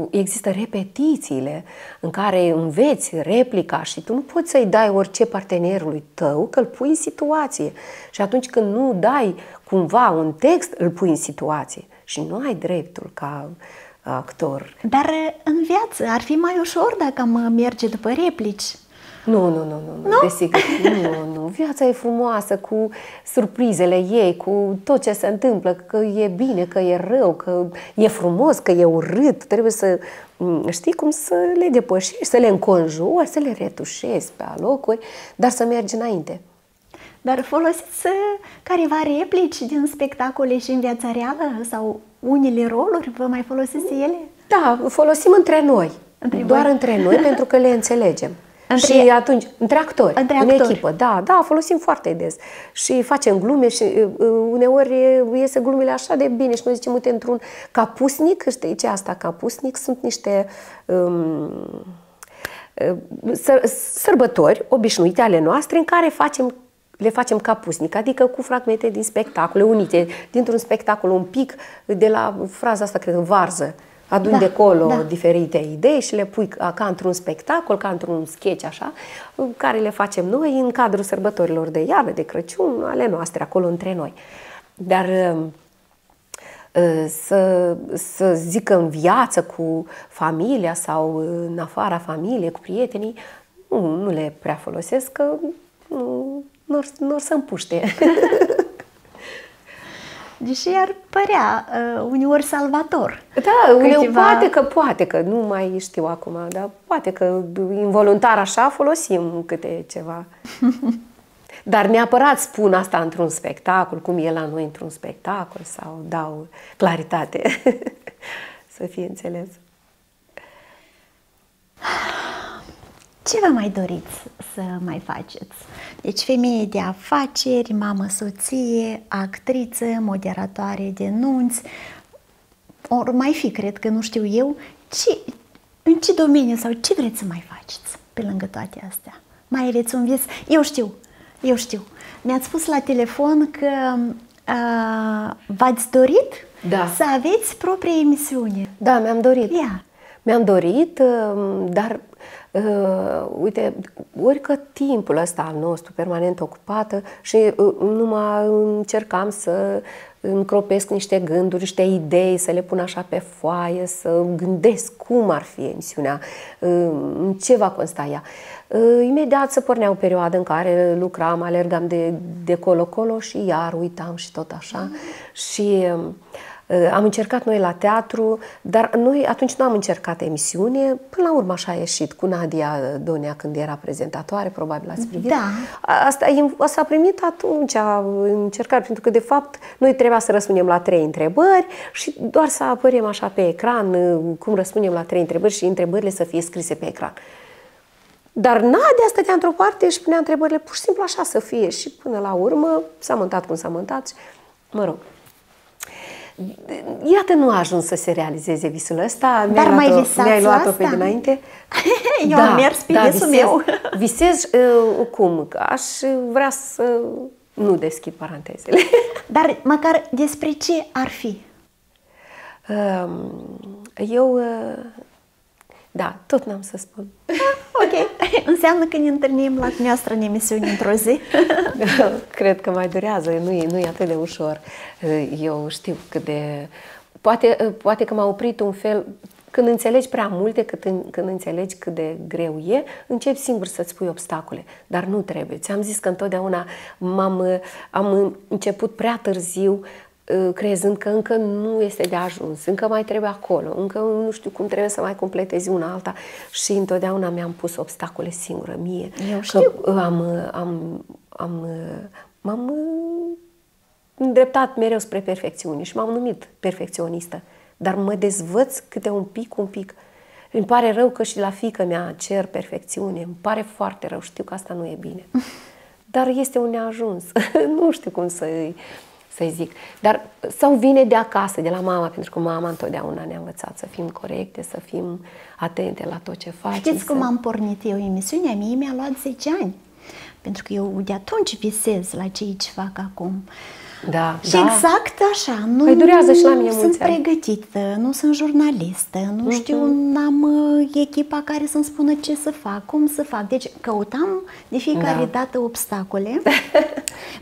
există repetițiile în care înveți replica și tu nu poți să-i dai orice partenerului tău, că îl pui în situație. Și atunci când nu dai cumva un text, îl pui în situație. Și nu ai dreptul ca actor. Dar în viață ar fi mai ușor dacă am merge după replici. Nu? Desigur, nu. Viața e frumoasă cu surprizele ei, cu tot ce se întâmplă, că e bine, că e rău, că e frumos, că e urât. Trebuie să știi cum să le depășești, să le înconjuri, să le retușezi pe alocuri, dar să mergi înainte. Dar folosiți careva replici din spectacole și în viața reală? Sau unele roluri, vă mai folosiți ele? Da, folosim între noi. Doar între noi, pentru că le înțelegem. Și atunci, între actori, în echipă, da, folosim foarte des. Și facem glume și uneori iese glumele așa de bine și noi zicem, uite, într-un capusnic, știi ce asta, capusnic, sunt niște sărbători obișnuite ale noastre în care le facem capusnic, adică cu fragmente din spectacole, unite dintr-un spectacol un pic, de la fraza asta, cred, varză. Aduni de acolo diferite idei și le pui ca într-un spectacol, ca într-un sketch așa, care le facem noi în cadrul sărbătorilor de iarnă, de Crăciun, ale noastre, acolo între noi. Dar să zic în viață cu familia sau în afara familiei, cu prietenii, nu le prea folosesc, că nu or să împuște. Deși ar părea uneori salvator. Da, uneori poate că, nu mai știu acum, dar poate că involuntar așa folosim câte ceva. Dar neapărat spun asta într-un spectacol, cum e la noi într-un spectacol, sau dau claritate să fie înțeles. Ce vă mai doriți să mai faceți? Deci femeie de afaceri, mamă, soție, actriță, moderatoare de nunți, ori mai fi, cred că nu știu eu, în ce domeniu sau ce vreți să mai faceți pe lângă toate astea? Mai aveți un vis? Eu știu. Mi-ați spus la telefon că v-ați dorit să aveți propria emisiune. Da, mi-am dorit. Ia. Mi-am dorit, dar uite, orică timpul ăsta al nostru permanent ocupată și numai încercam să încropesc niște gânduri, niște idei, să le pun așa pe foaie, să gândesc cum ar fi emisiunea, în ce va consta ea. Imediat se pornea o perioadă în care lucram, alergam de colo-colo și iar uitam și tot așa. Și am încercat noi la teatru, dar noi atunci nu am încercat emisiune, până la urmă așa a ieșit cu Nadia Donea când era prezentatoare, probabil ați privit. Da. Asta a primit atunci încercat, pentru că de fapt noi trebuia să răspundem la 3 întrebări și doar să apărem așa pe ecran, cum răspundem la 3 întrebări și întrebările să fie scrise pe ecran. Dar Nadia stătea într-o parte și punea întrebările pur și simplu așa să fie și până la urmă s-a montat cum s-a montat. Mă rog, iată, nu a ajuns să se realizeze visul ăsta. Dar mai visați mi-ai luat-o asta? pe dinainte. Eu am mers pe visul meu. Visez cum? Aș vrea să nu deschid parantezele. Dar măcar despre ce ar fi? Eu, da, tot n-am să spun. Ok, înseamnă că ne întâlnim la dumneavoastră în emisiune într-o zi. Cred că mai durează, nu e atât de ușor. Eu știu cât de... Poate că m-a oprit un fel... Când înțelegi prea multe, când înțelegi cât de greu e, începi singur să-ți pui obstacole. Dar nu trebuie. Ți-am zis că întotdeauna am început prea târziu, crezând că încă nu este de ajuns, încă mai trebuie acolo, încă nu știu cum trebuie să mai completezi una alta și întotdeauna mi-am pus obstacole singură mie. Eu știu. M-am îndreptat mereu spre perfecțiune și m-am numit perfecționistă, dar mă dezvăț câte un pic. Îmi pare rău că și la fiică mea cer perfecțiune, îmi pare foarte rău, știu că asta nu e bine, dar este un neajuns, nu știu cum să-i zic. Dar sau vine de acasă, de la mama, pentru că mama întotdeauna ne-a învățat să fim corecte, să fim atente la tot ce facem. Știți cum am pornit eu emisiunea? Mie mi-a luat 10 ani. Pentru că eu de atunci visez la ce fac acum. Da, și da. Exact așa. Nu, păi durează și la mine sunt mulți ani. pregătită, nu sunt jurnalistă, nu știu, n-am echipa care să-mi spună ce să fac, cum să fac. Deci căutam de fiecare dată obstacole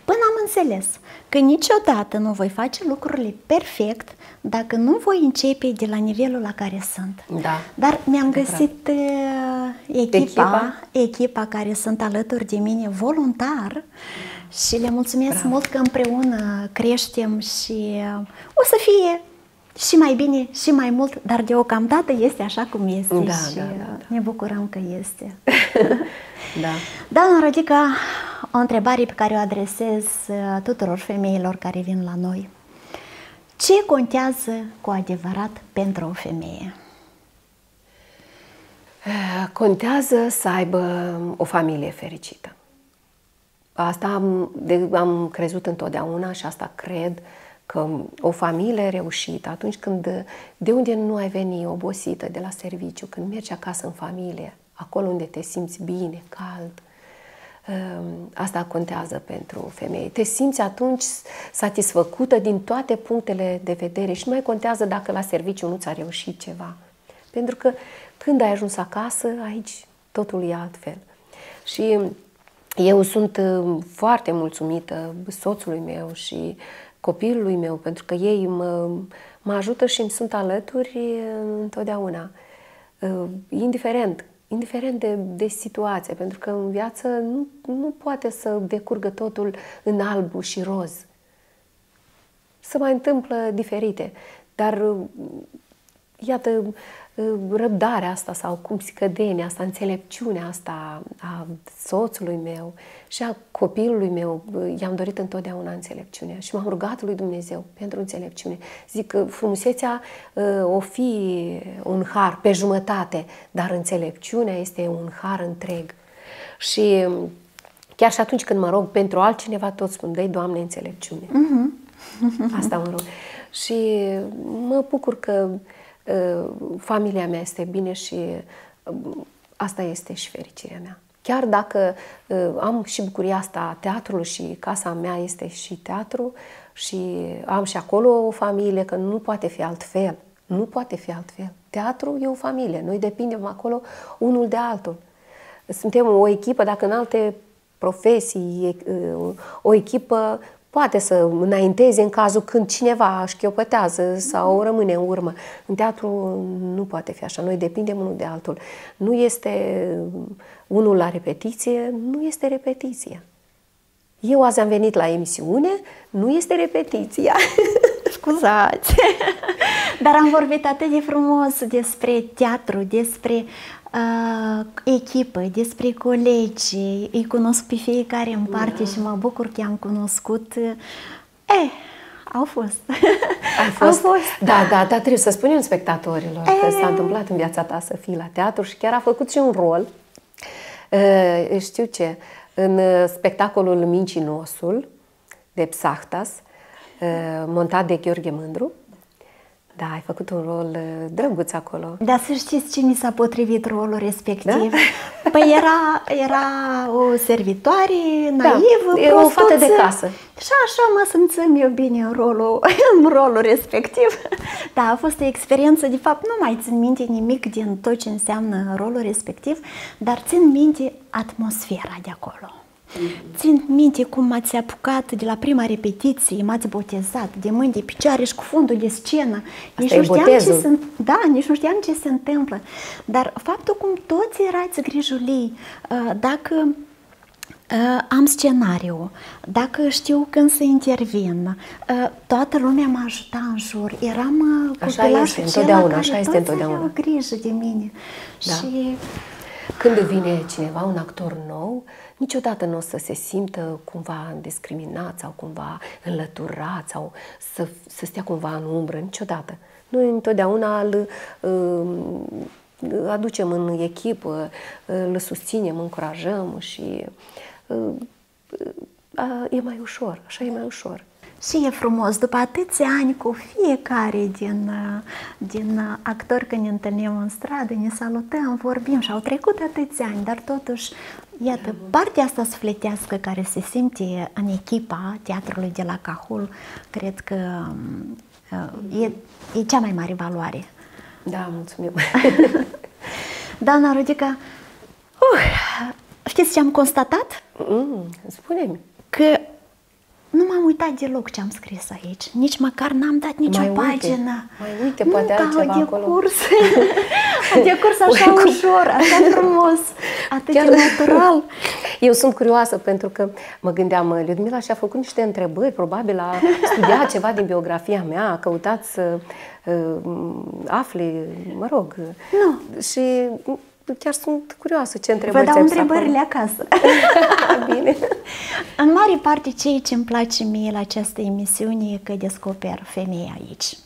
până am înțeles că niciodată nu voi face lucrurile perfect dacă nu voi începe de la nivelul la care sunt. Da. Dar mi-am găsit echipa care sunt alături de mine voluntar și le mulțumesc mult că împreună creștem și o să fie și mai bine și mai mult, dar deocamdată este așa cum este și ne bucurăm că este. Da. Doamna Rodica, o întrebare pe care o adresez tuturor femeilor care vin la noi. Ce contează cu adevărat pentru o femeie? Contează să aibă o familie fericită. Asta am crezut întotdeauna și asta cred, că o familie reușită, atunci când, de unde nu ai veni obosită de la serviciu, când mergi acasă în familie, acolo unde te simți bine, cald, asta contează pentru femeie. Te simți atunci satisfăcută din toate punctele de vedere și nu mai contează dacă la serviciu nu ți-a reușit ceva. Pentru că când ai ajuns acasă, aici totul e altfel. Și eu sunt foarte mulțumită soțului meu și copilului meu, pentru că ei mă ajută și îmi sunt alături întotdeauna, indiferent de situație, pentru că în viață nu poate să decurgă totul în alb și roz. Se mai întâmplă diferite, dar iată, răbdarea asta sau cum scădenia asta, înțelepciunea asta a soțului meu și a copilului meu, i-am dorit întotdeauna înțelepciunea și m-am rugat lui Dumnezeu pentru înțelepciune. Zic că frumusețea o fi un har pe jumătate, dar înțelepciunea este un har întreg. Și chiar și atunci când mă rog pentru altcineva, tot spun, dă-i, Doamne, înțelepciune. Asta mă rog. Și mă bucur că familia mea este bine și asta este și fericirea mea. Chiar dacă am și bucuria asta a teatrului și casa mea este și teatru și am și acolo o familie, că nu poate fi altfel. Nu poate fi altfel. Teatru e o familie. Noi depindem acolo unul de altul. Suntem o echipă, dacă în alte profesii, o echipă poate să înainteze în cazul când cineva șchiopătează sau rămâne în urmă. În teatru nu poate fi așa, noi depindem unul de altul. Nu este unul la repetiție, nu este repetiția. Eu azi am venit la emisiune, nu este repetiția. Scuzați! Dar am vorbit atât de frumos despre teatru, despre echipă, despre colegi. Îi cunosc pe fiecare în parte și mă bucur că am cunoscut. Au fost. Au fost. Da, trebuie să spunem spectatorilor că s-a întâmplat în viața ta să fii la teatru și chiar a făcut și un rol. Știu ce, în spectacolul Mincinosul de Psahtas, montat de Gheorghe Mândru. Da, ai făcut un rol drăguț acolo. Dar să știți ce mi s-a potrivit rolul respectiv? Da? Păi era o servitoare naivă, da, o fată de casă. Și așa mă simțeam eu bine în rolul respectiv. Da, a fost o experiență, de fapt nu mai țin minte nimic din tot ce înseamnă rolul respectiv, dar țin minte atmosfera de acolo. Țin minte cum m-ați apucat de la prima repetiție, m-ați botezat de mâini, de picioare și cu fundul de scenă. Nici nu știam ce se întâmplă. Dar faptul cum toți erați grijulii, dacă am scenariu, dacă știu când să intervin, toată lumea mă ajuta în jur. Eram copilașul acela care toți aveau grijă de mine. Da. Și când vine cineva, un actor nou, niciodată nu o să se simtă cumva discriminat sau cumva înlăturat sau să stea cumva în umbră, niciodată. Noi întotdeauna îl aducem în echipă, îl susținem, încurajăm și e mai ușor, așa e mai ușor. Și e frumos, după atâția ani, cu fiecare din actori când ne întâlnim în stradă, ne salutăm, vorbim și au trecut atâția ani, dar totuși, iată, partea asta sufletească care se simte în echipa teatrului de la Cahul, cred că e cea mai mare valoare. Da, mulțumim! Doamna Rudica, știți ce am constatat? Spune-mi! Că nu m-am uitat deloc ce am scris aici. Nici măcar n-am dat nicio pagină. Mai uite, poate altceva acolo. De curs așa ușor, așa frumos, atât de natural. Eu sunt curioasă pentru că mă gândeam, Liudmila și-a făcut niște întrebări, probabil a studiat ceva din biografia mea, a căutat să afle, mă rog. Nu. Și chiar sunt curioasă ce întrebări. Vă dau întrebările acasă. Bine. În mare parte, ceea ce îmi place mie la această emisiune e că descoper femei aici.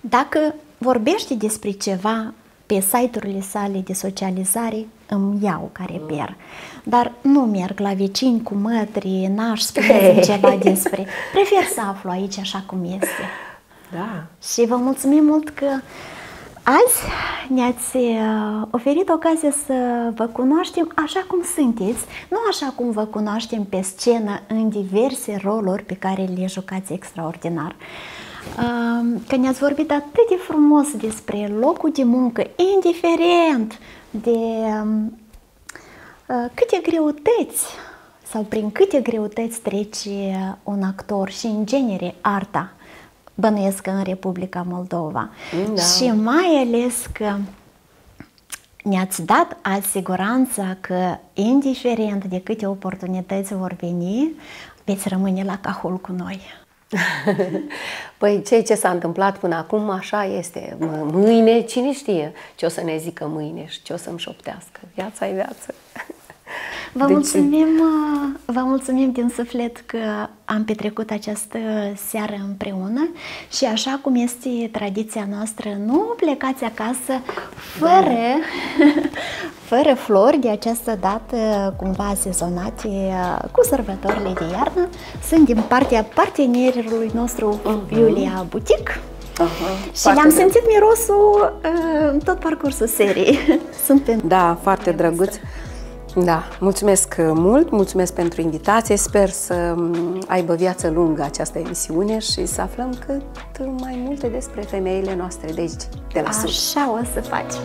Dacă vorbește despre ceva pe site-urile sale de socializare, îmi iau ca reper. Dar nu merg la vecini cu mătri, n-aș spune ceva despre. Prefer să aflu aici așa cum este. Da. Și vă mulțumim mult că azi ne-ați oferit ocazia să vă cunoaștem așa cum sunteți, nu așa cum vă cunoaștem pe scenă în diverse roluri pe care le jucați extraordinar. Că ne-ați vorbit atât de frumos despre locul de muncă, indiferent de câte greutăți sau prin câte greutăți trece un actor și în genere arta. Bănuiesc în Republica Moldova. Da. Și mai ales că ne-ați dat asiguranța că, indiferent de câte oportunități vor veni, veți rămâne la Cahul cu noi. Păi ceea ce s-a întâmplat până acum, așa este. Mâine, cine știe ce o să ne zică mâine și ce o să-mi șoptească. Viața e viață. Vă mulțumim din suflet că am petrecut această seară împreună și așa cum este tradiția noastră, nu plecați acasă fără flori. De această dată cumva sezonate cu sărbătorile de iarnă. Sunt din partea partenerului nostru Iulia Boutique. Și le-am simțit mirosul tot parcursul serii. Da, foarte drăguț. Da, mulțumesc mult, mulțumesc pentru invitație, sper să aibă viață lungă această emisiune și să aflăm cât mai multe despre femeile noastre de aici, de la Sud. Așa o să facem.